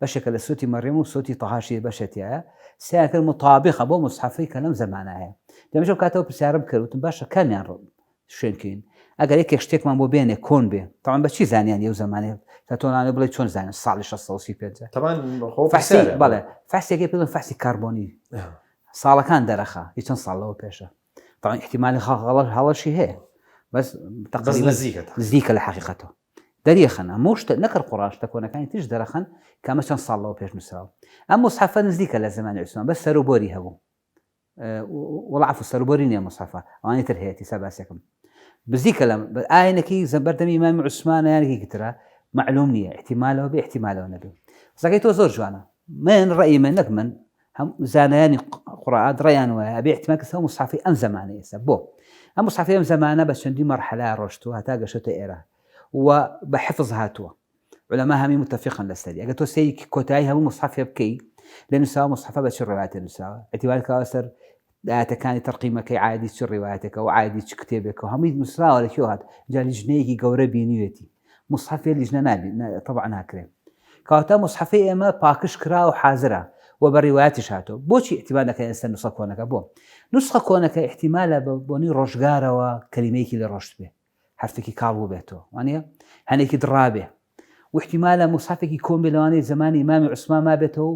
بەشێکە لە سوتی مەڕێم و سوتی تەهاشی بەشێتیایە سیان کرد مطابقە بۆ مصحەفەی کە لەم زەمانایە. دەمەشە کاتەوە پرسیارم کردوتم باشە کامیان شوێنکەین ئەگەر یەکێک شتێکمان بۆ بێنێ کۆن بێ تاوان بەچی زانیان ئەو زمانێ تا تۆنانە بڵێ چۆن زانن ساڵی 635 بەڵێ فەحسێکی پێڵن فەحسی کاربۆنی ساڵەکان دەرەخە هیچ چەند ساڵەوە پێشە طبعا احتیمالی هەڵەشی هەیە بەس تقریبا نزیکە لە حەقیقەتەوە دەریەخەن ئەمە شتە نەکرد قوڕان شتە کۆنەکانی تیش دەرەخەن کە ئەمە چەند ساڵەوە پێش نووسراوە. ئەم مصحەفە نزیکە لە زمانی عوسمان بەس سەروبۆری هەبوو وەڵا عەفو سەروبۆری نییە مصحەفە ئەوانەی تر هەیەی سەباسێکم بزیکە لە ئاینەکەی زەبەردەمی ئیمامی عوسمانە یانێکی ترە معلوم نییە احتیمالەوە بێ احتیمالەوە نەبێ. قسەکەی تۆ زۆر جوانە من ڕێی من نەک من هەم زانایانی قورئان ڕێیان وایە ئەبێ احتیمال کەسە مصحەفەی ئەم زەمانە ئێستا بۆ ئەم مصحەفەی ئەم زەمانە بە چەندی مەرحەلە ڕۆشتووە هەتا گەشتە ئێرە و بە حفظ هاتووە علەما هەمی متفقن لەسەری ئەگەر تۆ سەیری کۆتایی هەموو مصحەفێ بکەی لە نووساوە مصحەفە بە چ ڕێواتێ نووساوە احتیمال کەوا سەر داەتەکانی تەرقیمەکەی عادی چ ڕێواتێکە و عادی چ کتێبێکەوە هەمووی نووسراوە لەکوێ هات جا لیژنەیەکی گەورە بینیوێتی مصحەفێ لیژنە نابی طبعا ناکرێت کەواتە مصحەفەی ئێمە پاکش کرا و حازرە و بە ڕێواتیش هاتۆ بۆچی احتیمال دەکەن ئێستا نوسخە کۆنەکە بۆ نوسخە کۆنەکە احتیمالە بۆنی ڕۆژگارەوە کەلیمەیەکی لە ڕۆشت بێ حرفێکی کاڵ بوو بێتەوە وانە هەنێکی دڕابێ و احتیمالە مصحەفێکی کۆن بێ لەوانەی زمانی ئیمامی عوسمان ما بێتەوە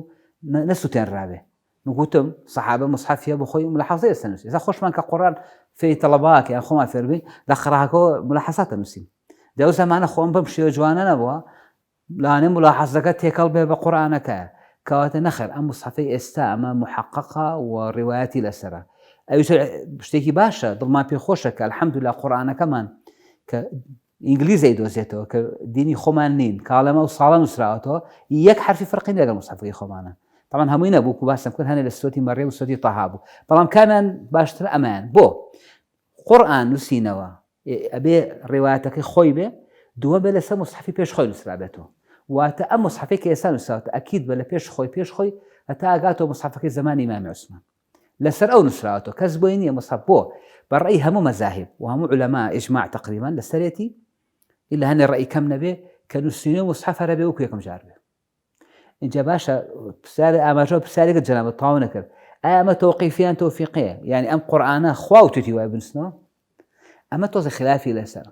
نەسووتێنراوێ نگوتم سەحابە مصحەفیە بۆ خۆی ملاحەزە ئێستا نووسی ئێستا خۆشمان کە قورئان فێری تەڵەباکە یان خۆمان فێر بین لە قەراغەکەوە ملاحەزاتە نووسین دەو زەمانە خۆم بەم شێوە جوانە نەبووە لەوانەیە ملاحەزەکە تێکەڵ بێ بە قورئانەکەیە کەواتە نەخێر ئەم مصحەفەی ئێستا ئەمە محققە و ڕێوایەتی لەسەرە ئەویش شتێکی باشە دڵمان پێخۆشە کە الحەمدولله قورئانەکەمان کە ئینگلیزی دۆزێتەوە کە دینی خۆمان نین کاڵەمە و ساڵە نووسراوەتەوە یەک حرفی فەرقی لەگەڵ مصحەفەکەی خۆمانە طبعا هەمووی نەبوو و باسم کرد هەنێ لە سوتی مەڕێم و سوتی تەها بوو بەڵام کامیان باشتر ئەمان بۆ قورئان نووسینەوە ئەبێ ڕێوایەتەکەی خۆی بێ دووە بێ لەسەر مصحەفی پێش خۆی نووسرابێتەوە واتە ئەم مصحەفەی کە ئێستا نووسراوەتە ئەکید بە لە پێش خۆی هەتا ئاگاتەوە مصحەفەکەی زمانی ئیمامی عوسمان لەسەر ئەو نووسراوەتەوە کەس بۆی نییە مصحەف بۆ بەڕێی هەموو مەذاهب و هەموو عولەما ئیجماع تقریبا لەسەرێتی إلا هەنێ ڕێی کەم نەبێ کە نووسینەوەی مصحەف هەرە بێ وەکو یەکەم جار بێ. اینجا باشە ئاماژە پرسیارێکە جەنابەت تەواو نەکرد ئایا ئەمە تەوقیفیان تەوفیقیە یعنی ئەم قورئانە خوا وتوتی وای بنووسنەوە ئەمە تۆزە خلافی لەسەر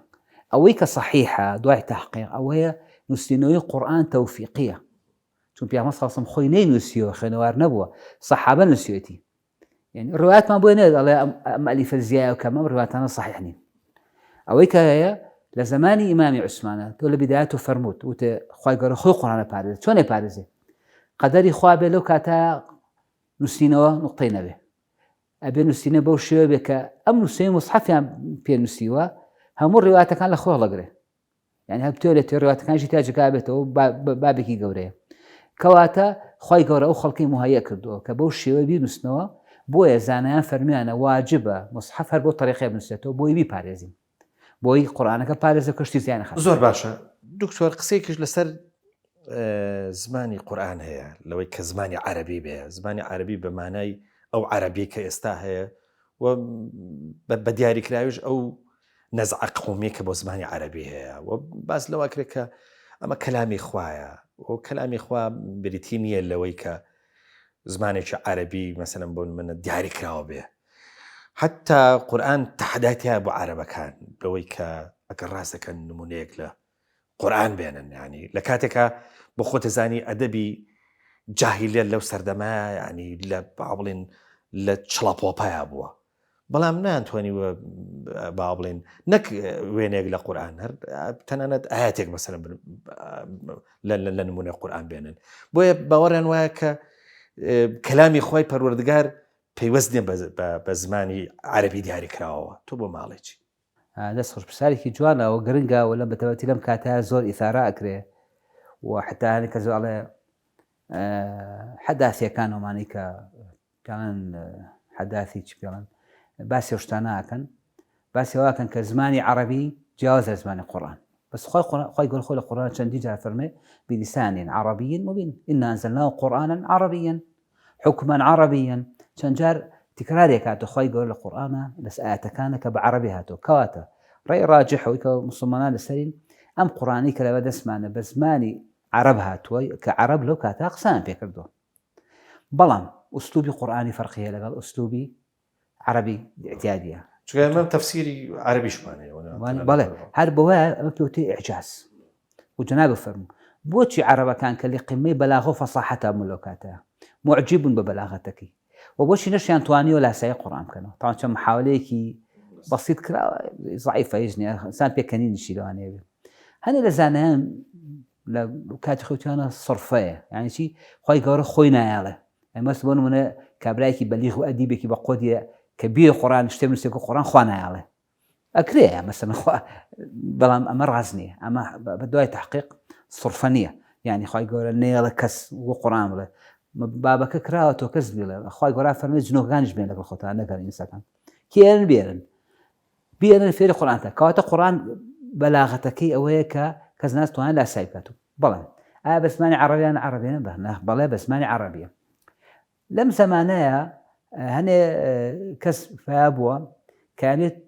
ئەوەی کە صحیحە دوای تحقیق ئەوەیە نووسینەوەی قورئان تەوفیقیە چون پیامبەر صلی الله علیه و سلم خۆی نەینووسیوە خوێنەوار نەبووە سەحابە نووسیوێتی یعنی ڕێواتمان بۆ نێت ئەڵێ ئەم ئەلیفە زیایە و کەم ئەم ڕێواتانە صحیح نین ئەوەی کە هەیە لە زمانی ئیمامی عوسمانە تۆ لە بیدایەت و فەرمووت وتێ خوای گەورە خۆی قورئانە پارێزێت چۆنێ پارێزێ قەدەری خوا بێ لەو کاتە نووسینەوە نوقتەی نەبێ ئەبێ نووسینە بەو شێوە بێ کە ئەم نووسینەی مصحەفیان پێ نووسیوە هەموو ڕێواتەکان لە خۆ هەڵەگرێ یعنی هەبتێت ڕێواتەکانشی تا جگا بێتەوە بابێکی گەورەیە کەواتە خوای گەورە ئەو خەڵکی مهەیە کردووە کە بەو شێوە بینووسنەوە بۆیە زانایان فەرمیانە واجبە مصحەف هەر بۆ تەریقی بنووسێتەوە بۆی بیپارێزین بۆی قورئانەکە پارێزە کەشتی زیانە خەڵک زۆر باشە دکتۆر قسەیەکیش لەسەر زمانی قورئان هەیە لەوەی کە زمانی عەرەبی بێ زمانی عەرەبی بە مانای ئەو عەرەبی کە ئێستا هەیە و بە دیاریکراویش ئەو نەزعە قومیە کە بۆ زمانی عەرەبی هەیە و باس لەوە کرێت کە ئەمە کەلامی خوایە و کەلامی خوا بریتی نییە لەوەی کە زمانێکی عەرەبی مەسەلەن بۆ منە دیاریکراوە بێ حتا قورئان تەحەداتیە بۆ عەرەبەکان لەوەی کە ئەگەر ڕاستەکەن نمونەیەک لە قورئان بێنن ینی لە کاتێکە بۆ خۆتەزانی ئەدەبی جاهیلیەت لەو سەردەمایە ینی لە باڵێن لە چڵەپۆپایە بووە بەڵام نانتوانیوە با بڵێن نەک وێنێک لە قورئان هەر تەنانەت ئاەتێک مەسەلەن لە نمونە قورئان بێنن بۆیە باوەڕیان وایە کە کەلامی خۆی پەروەردگار پەیوەست نیە بە زمانی عەرەبی دیاری کراوەوە. تۆ بۆ ماڵێکی دەست خۆش پرسیارێکی جوانەوە گرنگە و لە بەتەواتی لەم کاتە زۆر ئیثارە ئەکرێ و حتا هەنێ کە زۆڵێ حەداثیەکانەوەمانی کە پێڵێن حەداثی چ پێڵێن باسی شتانە ئەکەن باسی ئەوەکەن کە زمانی عەرەبی جیاوازە زمانی قورئان بس خۆی گەورە خۆی لە قورئان چەندی جار فەرمێ بلیسان عربي مبين إنا أنزلناه قرآنا عربيا حكما عربيا چەند جار تکرارێک هاتۆ خۆی گەورە لە قورئانە لەس ئاەتەکانە کە بە عەرەبی هاتۆ کەواتە ڕێی ڕاجحەوەی کە موسڵمانان لەسەرین ئەم قورئانی کە لەوە دەستمانە بە زمانی عەرەب هاتووە کە عەرەب لەو کاتە قسەیان پێ کردووە بەڵام ئوسلوبی قورئانی فەرقیە لەگەڵ ئوسلوبی عەرەبی اعتیادیە چونکە ئەمە تەفسیری عەرەبیشمانەیە بەڵێ هەر بەوەیە ئەمە پێوتەی ئیعجاز و جەناب فەرموو بۆچی عەرەبەکان کە لە قیمەی بەلاغە و فەساحەتە لەو کاتەیە معجب بوون بە بەلاغەتەکەی و بۆچی نەشیان توانیوە لاسایی قورئان بکەنەوە تاوان چەند محاولەیەکی بەسیط کراوە ضعیفە هیچ نییە ئینسان پێکەنینیشی لەوانەیە بێت هەنێ لە زانایان لە کاتی خەوتیانە سڕفەیە یعنی چی خۆی گەورە خۆی نایاڵێ ئەمەس بۆ نمونە کابرایەکی بەلیغ و ئەدیبێکی بە قۆدیە کە بیە قورئان شتێ بنووسێت و قورئان خوا نایاڵێ ئەکرێ مەسەڵەن بەڵام ئەمە ڕاز نییە ئەمە بە دوای تحقیق سڕفە نییە یعنی خۆی گەورە نێڵە کەس وە قورئان بڵێ بابەکە کراوە تۆ کەس بڵێ خۆی گەورە فەرمێ جنۆکانیش بێن لەگەڵ خۆتان نەگەن ئینسەکان کێرن بێرن فێری قورئانتە کەواتە قورئان بەلاغەتەکەی ئەوەیە کە کەس ناتوانێت لاسایی بکاتەوە بەڵێ ئایا بە زمانی عەرەبییان عەرەبیانە بەڵێ بە زمانی عەرەبیە لەم زەمانەیە هەنێ کەس فیا بووە کانێت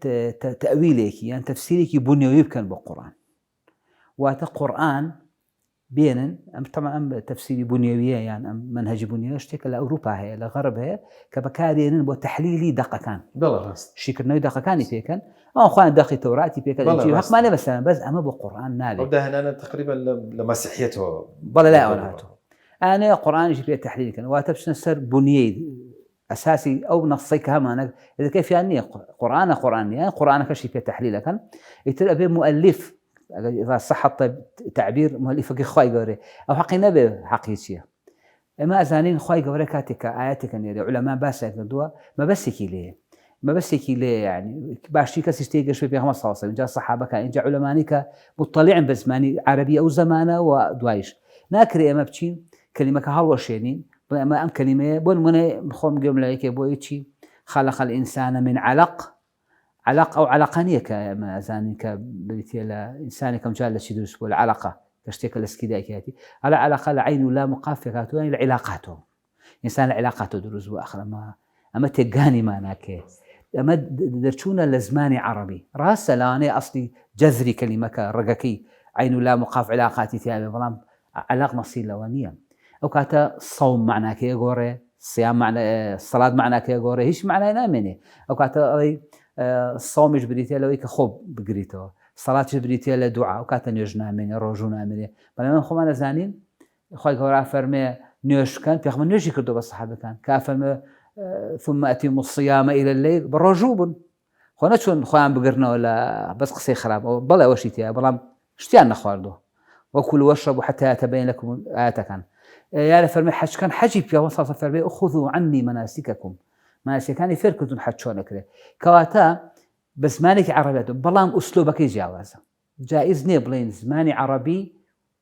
تەویلێکی یان تەفسیرێکی بنیۆیی بکەن بۆ قورئان واتە قورئان بێنن ئەم تەمە ئەم تەفسیری بنیۆیە یان ئەم منهەجی بنیۆیە شتێکە لە ئەوروپا هەیە لە غەرب هەیە کە بەکارێنن بۆ تەحلیلی دەقەکان شیکردنەوەی دەقەکانی پێکەن ئەوان خۆیان دەقی تەوراتی پێکەن حەقمانێ بەسەران بەس ئەمە بۆ قورئان نابێت داهێنانە تقریبا لە مەسیحیەتەوە بەڵێ لای ئەوە هاتووە ئانەیە قورئانیشی پێ تەحلیلکەن واتە بچنە سەر بنیەی ئەساسی ئەو نەسەی کە هەمانە کەفیان نییە قورئانە نیە قورئانەکەشی پێ تەحلیلەکەن ئیتر ئەبێ مؤلف إذا صح التعبير مؤلفك خواي قوري أو حقي نبي حقي شيء إما أزانين خواي قوري كاتك آياتك يعني علماء بس يقولوا ما بس ليه يعني باشي كسيستيقش في بيغمس صلى الله عليه وسلم جاء الصحابة كان جاء علمانك مطلعين بزماني عربي أو زمانة ودوايش ناكري إما بتشين كلمة كهالو شينين أما أم كلمة بون من بخوم قبل لك بويتشي خلق الإنسان من علق أو علقانية كما زاني كبريتي إنسان كم جال لشيدوس والعلاقة كشتيك الاسكيداء كياتي على علاقة العين لا مقافقات يعني العلاقاته إنسان علاقاته دروز وآخر أما تجاني ما ناكي أما درشونا لزماني عربي راس لاني أصلي جذري كلمة كرقكي عين لا مقاف علاقاتي تيابي بلام علاق مصير لوانية أو كاتا صوم معنا كي يقوري صيام معنا الصلاة معنا كي يقوري هيش معنا نامني أو كاتا الصومش بريتيا لو يك خوب بقريته صلاتش بريتيا لدعاء وكاتا نيجنا من روجنا من بلما خو أنا زانين خوي قرا فرمي نيوش كان في خمن نيجي كردو بالصحابة كان كافم ثم أتم الصيام إلى الليل بالرجوب خونا شون خوان بقرنا ولا بس قصي خراب بلا وشيتيا بلا اشتيان نخواردو وكلوا واشربوا حتى يتبين لكم آياتك كان يا فرمي حج كان حجي في وصف فرمي أخذوا عني مناسككم ماشي كان يفرقوا حتشون كذا كواتا بس مانك عربيات بلام أسلوبك يجاوزه جائز نبلين زماني عربي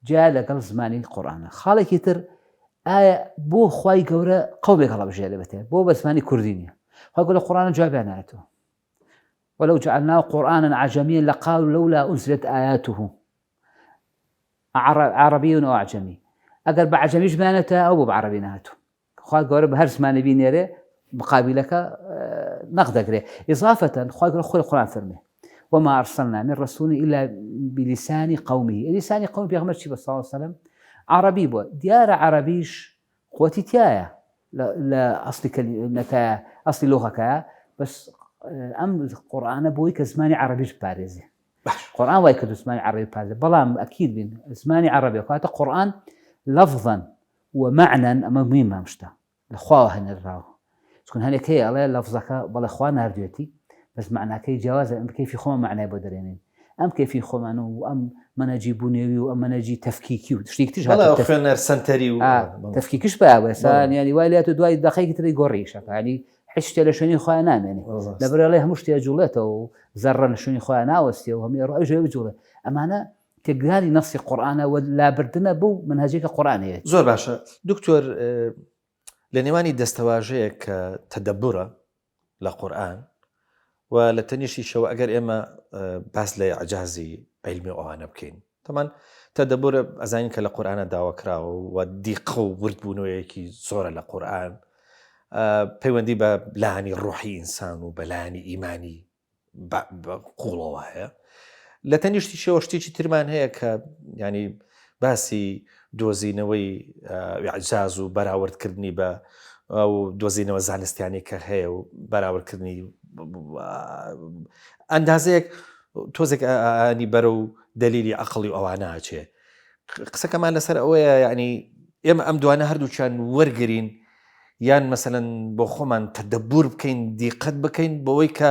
جاء لقل زماني القرآن خالك يتر آية بو خواي قورة قومك الله بجالبته بو بس ماني كردينية خواي يقول القرآن جواب عناته ولو جعلناه قرآنا عجميا لقالوا لولا أنزلت آياته عربي أو أعجمي أقل بعجمي جمانته أو بعربي ناته خواي قورة بهرس ماني بينيري مقابلك نقدك له إضافة خواهي القرآن فرمه وما أرسلنا من رسول إلا بلسان قومه لسان قومه بيغمر شيء صلى الله عليه وسلم عربي بو ديار عربيش قوتي تيايا لا أصلي كلمة أصلي لغة بس أم القرآن بوي كزماني عربيش بارزي القرآن واي كزماني عربي بارزي بلام أكيد بين زماني عربي وقالت القرآن لفظا ومعنى أما مين ما مشتا الخواه هنراه تكون هناك هي الله لفظك بالإخوان هرديتي بس معناه كي جواز كيف يخون معناه بدرينين ئەم کەفی خۆمان و ئەم منهجی بوونێوی و ئەم منهجی تەفکیکی و شتێکی ترش خوێنەر سنتەری و تەفکیکش بەسان ینی وای لێت و دوای دقەیەکی تری گۆڕیشەکە ینی هیچ شتێ لە شوێنی خۆیان نامێنێ لەبەرەڵێ هەموو شتێ جوڵێتەوە و زەڕە لە شوێنی خۆیان ناوەستێ و هەمی ڕۆژ بجوڵێ ئەمانە تێکداری نەسی قورئانە و لابردنە بوو منهجێکە قورئانەیە. زۆر باشە دکتۆر لە نێوانی دەستەواژەیە کە تەدەبورە لە قورئان و لە تەنیشتی شەوە ئەگەر ئێمە باس لە ئەعجازی عیلمی ئەوانە بکەین تەمان تەدەبورە ئەزانین کە لە قورئانە داواکراوە و دیقە و وردبوونەوەیەکی زۆرە لە قورئان پەیوەندی بە لایەنی ڕوحی ئینسان و بە لایەنی ئیمانی قوڵەوە هەیە. لە تەنیشتی شەوە شتێکی ترمان هەیە کە ینی باسی دۆزینەوەی ئیعجاز و بەراوردکردنی بە ئەو دۆزینەوە زانستیانی کە هەیە و بەراوردکردنی ئەندازەیەک تۆزێک ئانی بەرە و دەلیلی عەقڵی ئەوانەچێ. قسەکەمان لەسەر ئەوەیە یعنی ئێمە ئەم دوانە هەردووچیان وەرگرین یان مەسەلەن بۆ خۆمان تەدەبور بکەین دیقەت بکەین بەوەی کە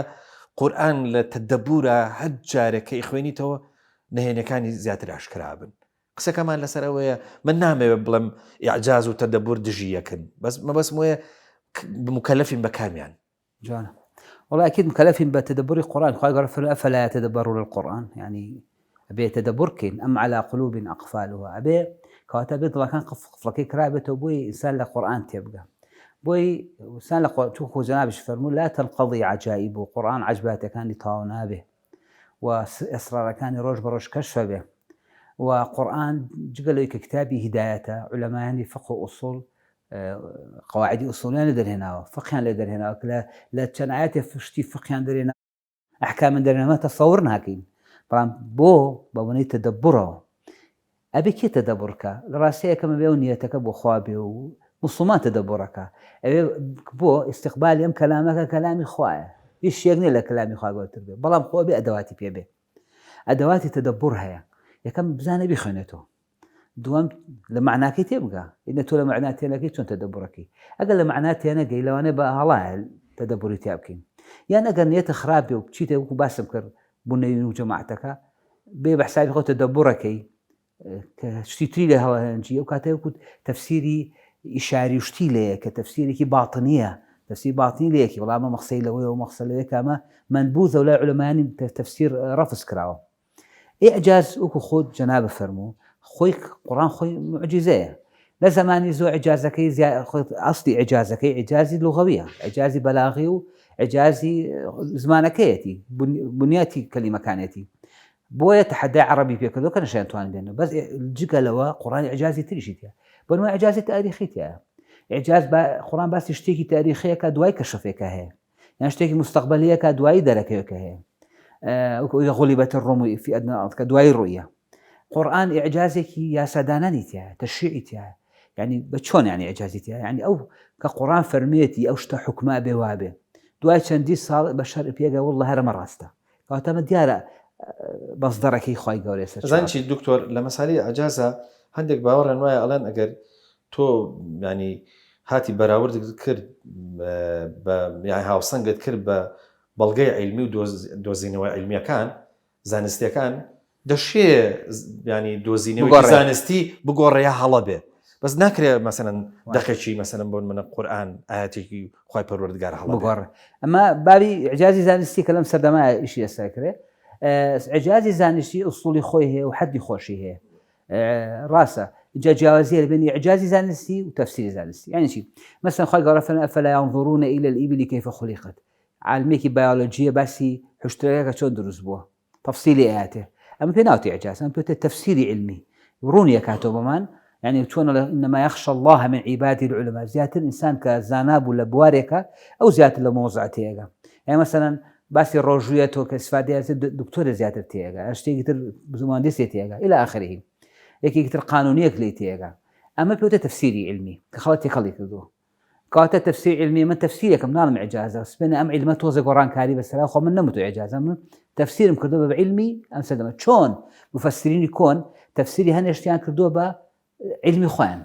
قورئان لە تەدەبورە هەر جارێکە خوێنیتەوە نهێنەکانی زیاتر ئاشکرا بن. قسەکەمان لەسەر ئەوەیە من نامەوێت بڵم ئیعجاز و تەدەبور دژی یەکن بەس وەیە مکەلەفین بە کامیان. جوانە والله أكيد مكلفين بتدبر القرآن خواهي قال أفلا يتدبرون القرآن يعني أبي تدبر كين أم على قلوب أقفالها أبي كاتب يطلع كان قفلك كرابته بوي إنسان لقرآن تبقى بوي إنسان لقرآن شوفوا جنابش فرموا لا تنقضي عجائب وقرآن عجباته كان يطاونا به وإصرار كان روج بروج كشف به وقرآن جقلوا كتابي هدايته علماء يعني فقه أصول قواعد أصولية ندر هنا فقهيا ندر هنا لا تنايات فشتي فقهيا ندر هنا أحكام ندر هنا ما تصورنا هكين طبعا بوني تدبره أبي كي تدبرك راسية كما بيونيتك بو خوابي ومصومان تدبرك أبي بو استقبال يم كلامك كلامي خوايا إيش يغني لك كلامي خوايا قلت له بلام خوا بأدواتي بيبي أدواتي تدبرها يا كم بزانه بخنته دوام لمعناكي تبقى إن تو لمعناتي أنا كي شون تدبركي أقل لمعناتي أنا قيل لو أنا بقى الله تدبري تابكين يعني أقل نيت خرابي وبشيته وباسم كر بني وجماعتك بحسابي خو تدبركي كشتي له هوا نجي وكاتب تفسيري إشاري وشتي له كتفسيري كي باطنية تفسير باطني ليك والله ما مخصي له ومخصي له كما منبوذ ولا علماء تفسير رفس كراو إعجاز وكو خود جناب فرمو خوي قرآن خوي معجزة لا زماني زو إعجازك أصلي إعجازك إعجازي لغوية إعجازي بلاغي وإعجازي زمانكيتي بنياتي كلمة كانتي بويا تحدى عربي في كذا كان شيء توان بينه بس الجيكا لوا قرآن إعجازي تريشيتها بنو إعجازي تاريخيتها إعجاز قرآن بس يشتكي تاريخية كدواي كشفيك هي يعني يشتكي مستقبلية كدواي دركيك هي وإذا غلبت الروم في أدنى الأرض كدواي الرؤية قرآن إعجازك يا سدانانيتها تشريعتها يعني بتشون يعني إعجازتها يعني أو كقرآن فرميتي أو شتا حكماء بوابه دواي شندي صار بشر بيجا والله هذا مراسته كاتم ديارة بصدرك خوي قوليس زانشي دكتور لما سالي إعجازة عندك باور نوايا ألان أجر تو يعني هاتي براورد كر يعني هاوسنج كر بلغي علمي ودوزينوا علمية كان زانستي كان دشي يعني دوزينوا زانستي بقوريا حلبه بس ناكري مثلا دقيقي مثلا بون من القرآن آياتي خواي پروردگار حلبه بقور اما بابي اعجازي زانستي كلام سردما شيء ساكره اعجازي زانستي اصولي خويه وحد خوشي هي راسه جاوزيه بين اعجازي زانستي وتفسير زانستي يعني شيء مثلا خواي قال فلا ينظرون الى الابل كيف خلقت علميكي بيولوجيا بس حشتريك شو دروس بوه تفصيلي اياته اما في ناوتي اعجاز اما في تفسيري علمي وروني كاتب مان يعني تشون انما يخشى الله من عباده العلماء زياده الانسان كزاناب ولا بواريكا او زياده لموضوعتيغا يعني مثلا بس الروجيته كاستفاده دكتور زياده تيغا اشتي كتر مهندس تيغا الى اخره يكي كتر قانونيه كليتيغا اما في تفسيري علمي كخلتي خلي كذو كاته تفسير علمي من تفسيرك من نعلم اعجازه سبنا ام علمه توزق قران كاري بس لا خو من نمتو اعجازه من تفسير مكتوبه بعلمي ام سلمه شلون مفسرين يكون تفسيري هنا اشتيان كدوبه علمي خوان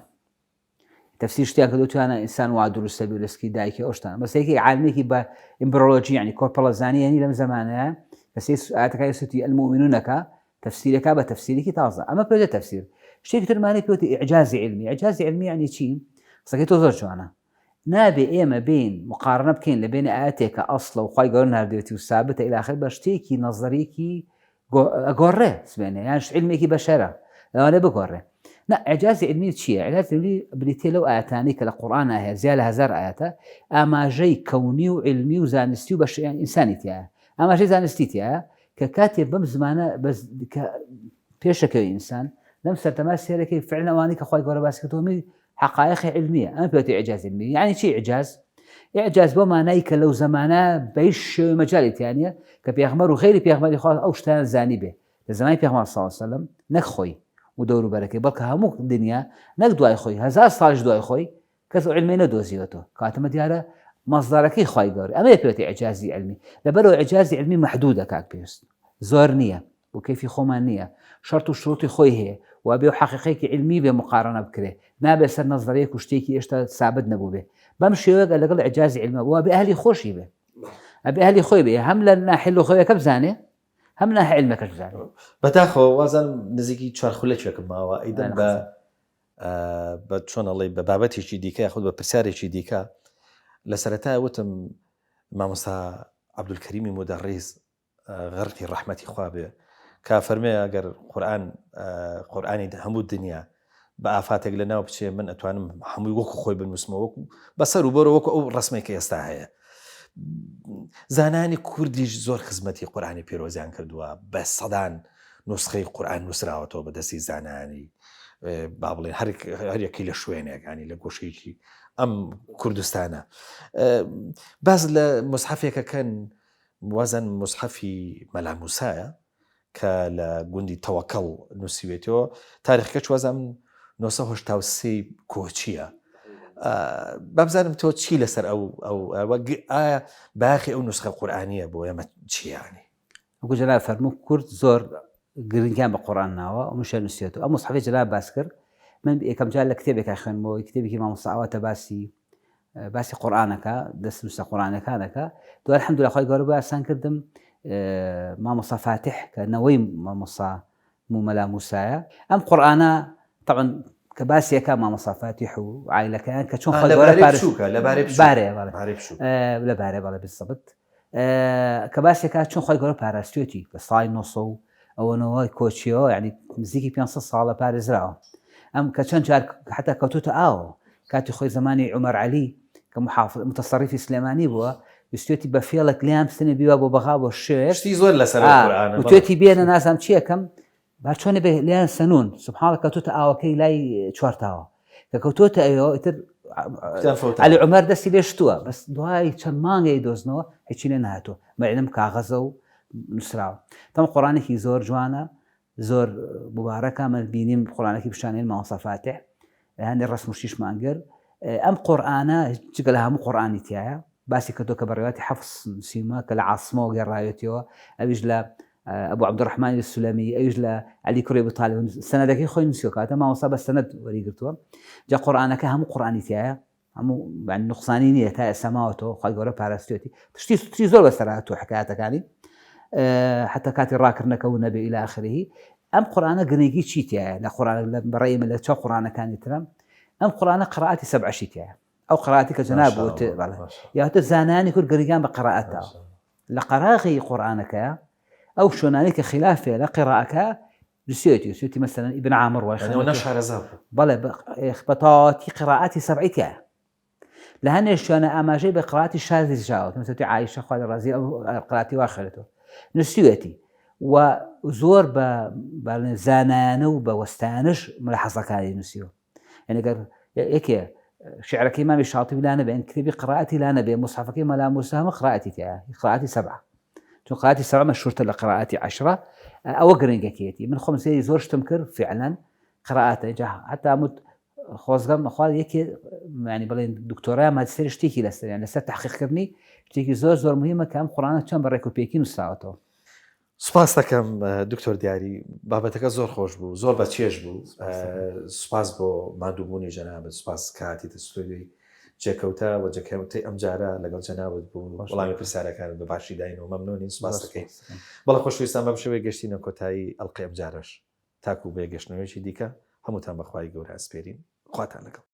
تفسير اشتيان كدوتو انا انسان وعدل السبيل اسكي دايكي اوشتان بس هيك عالمي كي با امبرولوجي يعني كوربلازاني يعني لم زمانها بەس ئاەتەکەی سوتی المؤمنونەکە تەفسیرەکە بە تەفسیرێکی تازە ئەمە پێوتە تەفسیر شتێکی ترمانی پێوتە ئیعجازی علمی ئیعجازی علمی یعنی چی قسەکەی تۆ زۆر جوانە نابێ ئێمە بین مقارنە بکەین لە بین ئاەتێکە ئەسڵە و خوای گەورە ناردوێتی و سابتە إلى آخر بە شتێکی نەظەریەکی ئەگۆڕێ سبێنێ یان علمێکی بەشەرە لەوانێ بگۆڕێ نا ئیعجازی علمی چییە؟ ئیعجازی علمی بریتێ لەو ئاەتانەی کە لە قورئان هەیە زیاد لە 1000 ئاەتە ئاماژەی کەونی و علمی و زانستی و بەش ئینسانی تایە ئاماژەی زانستی تایە کە کاتێ بەم زمانە پێشەکەوی ئینسان لەم سەرتەما سێرەکەی فعلا ئەوانەی کە خوای گەورە باس کردووە حقائق علمیە ئەمە پێوتە ئیعجاز علمی یعنی چی ئیعجاز؟ ئیعجاز بۆ مانای کە لەو زمانە بەهیچ شێوەی مەجاڵی تیانە کە پێغەمبەر و غەیری پێغەمبەری خوا ئەو شتیان زانی بێ لە زمانی پێغەمبەر صلی الله علیه و سلم نەک خۆی و دەور و بەرەکەی بەڵکە هەموو دنیا نەک دوای خۆی 1000 ساڵیش دوای خۆی کەس علمی نەدۆزیوەتەوە کاتەمە دیارە مەصدەرەکەی خوای گەورە ئەمە پێوتە ئیعجازی علمی لەبەرەوە ئیعجازی علمی محدودە کاک پێویست زۆر نییە و کەیفی خۆمان نییە شەرت و شروطی خۆی هەیە و بێ و حقیقەیەکی علمی بێ مقارنە بکرێ نابێت سەر نەظەریەک و شتێکی ئێشتا ثابت نەبوو بێ بەم شێوەیە لەگەڵ ئیعجازی علمی و بێ ئەهلی خۆشی بێ ئەبێ ئەهلی خۆی بێ هەم لە ناحیە لوغەویەکە بزانێ هەم ناحیە علمەکەش بزانێ بەداخەوە وازان نزیکی چوارخولەکێکم ماوە ئەیدەن بە چۆن ئەڵێ بە بابەتێکی دیکە یاخود بە پرسیارێکی دیکە لە سەرەتای وتم مامۆستا عەبدولکەریمی مودەڕیس غەرقی ڕەحمەتی خوا بێ کا فەرمێ ئەگەر قورئانی هەموو دنیا بە ئافاتێک لە ناو بچێ من ئەتوانم هەمووی وەکو خۆی بنووسمەوە وەکو بەسەر و بەرە وەکو ئەو ڕسمێکە ئێستا هەیە زانانی کوردیش زۆر خزمەتی قورئانی پیرۆزیان کردووە بە سەدان نوسخەی قورئان نووسراوەتەوە بەدەستی زانانی با بڵێن هەر یەکەی لە شوێنێکانی لە گۆشەیەکی ئەم کوردستانە باز لە مصحفێکەکەن وازن مصحفی مەلا موسایە کە لە گوندی تەوەکەڵ نووسیوێتەوە تاریخەکەش وازم 1970 کۆچیە بابزانم تۆ چی لەسەر ئەو باخی ئەو نوسخە قورئانیە بۆ ئێمە چیانی وەکو جەناب فەرموو کورد زۆر گرنگیان بە قورئان ناوە ئەو مشە نووسێتەوە ئەم مصحفی جەناب باس کرد من یەکەم جار لە کتێبێکا خوێنمەوە کتێبێکی مامۆستا ئەوەتە باسی قورئانەکە دەست نووسە قورئانەکانەکە دوای الحەمدولله خوای گەورە باسان کردم مامۆستا فاتح کە نەوەی مامۆستا مەلا موسایە ئەم قورئانە طبعا کە باسیەکە مامۆستا فاتح و عایلەکەیان کە چۆن خوای گەورە لەبارەی بەڵێ بالضبط کە باسیەکە چۆن خوای گەورە پاراستوێتی لە ساڵی 900 ئەوەنەوەی کۆچیەوە یعنی نزیکی 500 ساڵە پارێزراوە ئەم کە چەند جار حتا کەوتوتە ئاوە کاتی خۆی زمانی عومەر عەلی کە متەسەڕیفی سلێمانی بووە ویستێتی بە فێڵێک لیان بستنێ بیوە بۆ بەغا بۆ شوێش زۆر لەسەر قورئانە وتێتی بێنە نازام چیەکەم با چۆنە بێ لیان سەنون سبحانڵە کەوتوتە ئاوەکەی لای چوارتاوە کە کەوتوتە ئەوە ئیتر عەلی عومەر دەستی لێ شتووە بەس دوای چەند مانگی دۆزنەوە هیچی لێ نهاتووە مەعلم کاغەزە و نووسراوە تەم قورئانێکی زۆر جوانە زۆر مبارەکە من بینیم قورئانێکی پیشانەی مامۆستا فاتح هەندێک ڕسم و شیشمانگەر ئەم قورئانە جگە لە هەموو قورئانی تایە باسی کردو کە بەڕێوەتی حەفس نووسیمە کە لە عاسمەوە گەڕایەتەوە ئەویش لە ئەبوو عەبدوڕەحمانی سولەمی ئەویش لە عەلی کوڕی ئەبوو تاڵیب سەنەدەکەی خۆی نووسیوە کاتە مامۆستا بە سەنەد وەریگرتووە جا قورئانەکە هەموو قورئانی تایە هەموو نوقسانی نییە تا ئێستا ماوەتەوە خوای گەورە پاراستوێتی تشتی زۆر بەسەر هاتووە حکایەتەکانی حتا کاتی ڕاکردنەکە و نەبێ إلى آخره ئەم قورئانە گرنگی چی تایە لە قورئان بەڕێی من لە چاو قورئانەکانی ترە ئەم قورئانە قراءەتی 7 تایە ئەو قراءەتی کە جەناب وت یاوتە زانانی کورد گرنگیان بە قراءەتەوە لە قەراغی قورئانەکە ئەو شوێنانەی کە خلافێ لە قراءەکە سوێتی مەسەلەن ئیبن عامر بەڵێ بەتەواوەتی قراءەتی 7 تایە لە هەندێک شوێنە ئاماژەی بە قراءەتی شاذی جاوت مەسەڵەن عایشە خوا لە ڕازی ئەو قراءەتی واخرێتەوە نووسیوێتی و زۆر بە زانایانە و بە وەستانش ملاحەزەکانی نووسیوە یعنی ئەگەر یەکێ شعرەکەی مامی شاطبی لا نەبێ کتێبی قراءەتی لا نەبێ مصحفەکەی مەلا موسا هەموو قراءەتی تایە قراءەتی 7 چون قراءەتی 7 مەشهورتر لە قراءەتی 10 ئەوە گرنگەکێتی من خۆم سێری زۆر شتم کرد فعلا قراءەتە جا حتا مت خۆزگەم مەخوال یەکێ ینی بڵێن دکتۆرای ماجستێری شتێکی لەسەر یان لەسەر تحقیقکردنی شتێکی زۆر مهمە کە ئەم قورئانە چەند بە ڕێک و پێکی نووسراوەتەوە سوپاس دەکەم دکتۆر دیاری بابەتەکە زۆر خۆش بوو زۆر بە چێژ بوو سوپاس بۆ مادووبوونی جەنابەت سوپاس کاتی دەستوری جێکەوتە و جەکەوتەی ئەم جارە لەگەڵ جەناوت بوو وەڵامی پرسیارەکانت بە باشی داین و مەمنونین سوپاس دەکەین بەڵە خۆشویستان بەم شێوەیە گەشتینە کۆتایی ئەڵقەی ئەم جارەش تاکو بێ گەشتنەوەیکی دیکە هەمووتان بەخوای گەورە ئەسپێرین خواتان لەگەڵ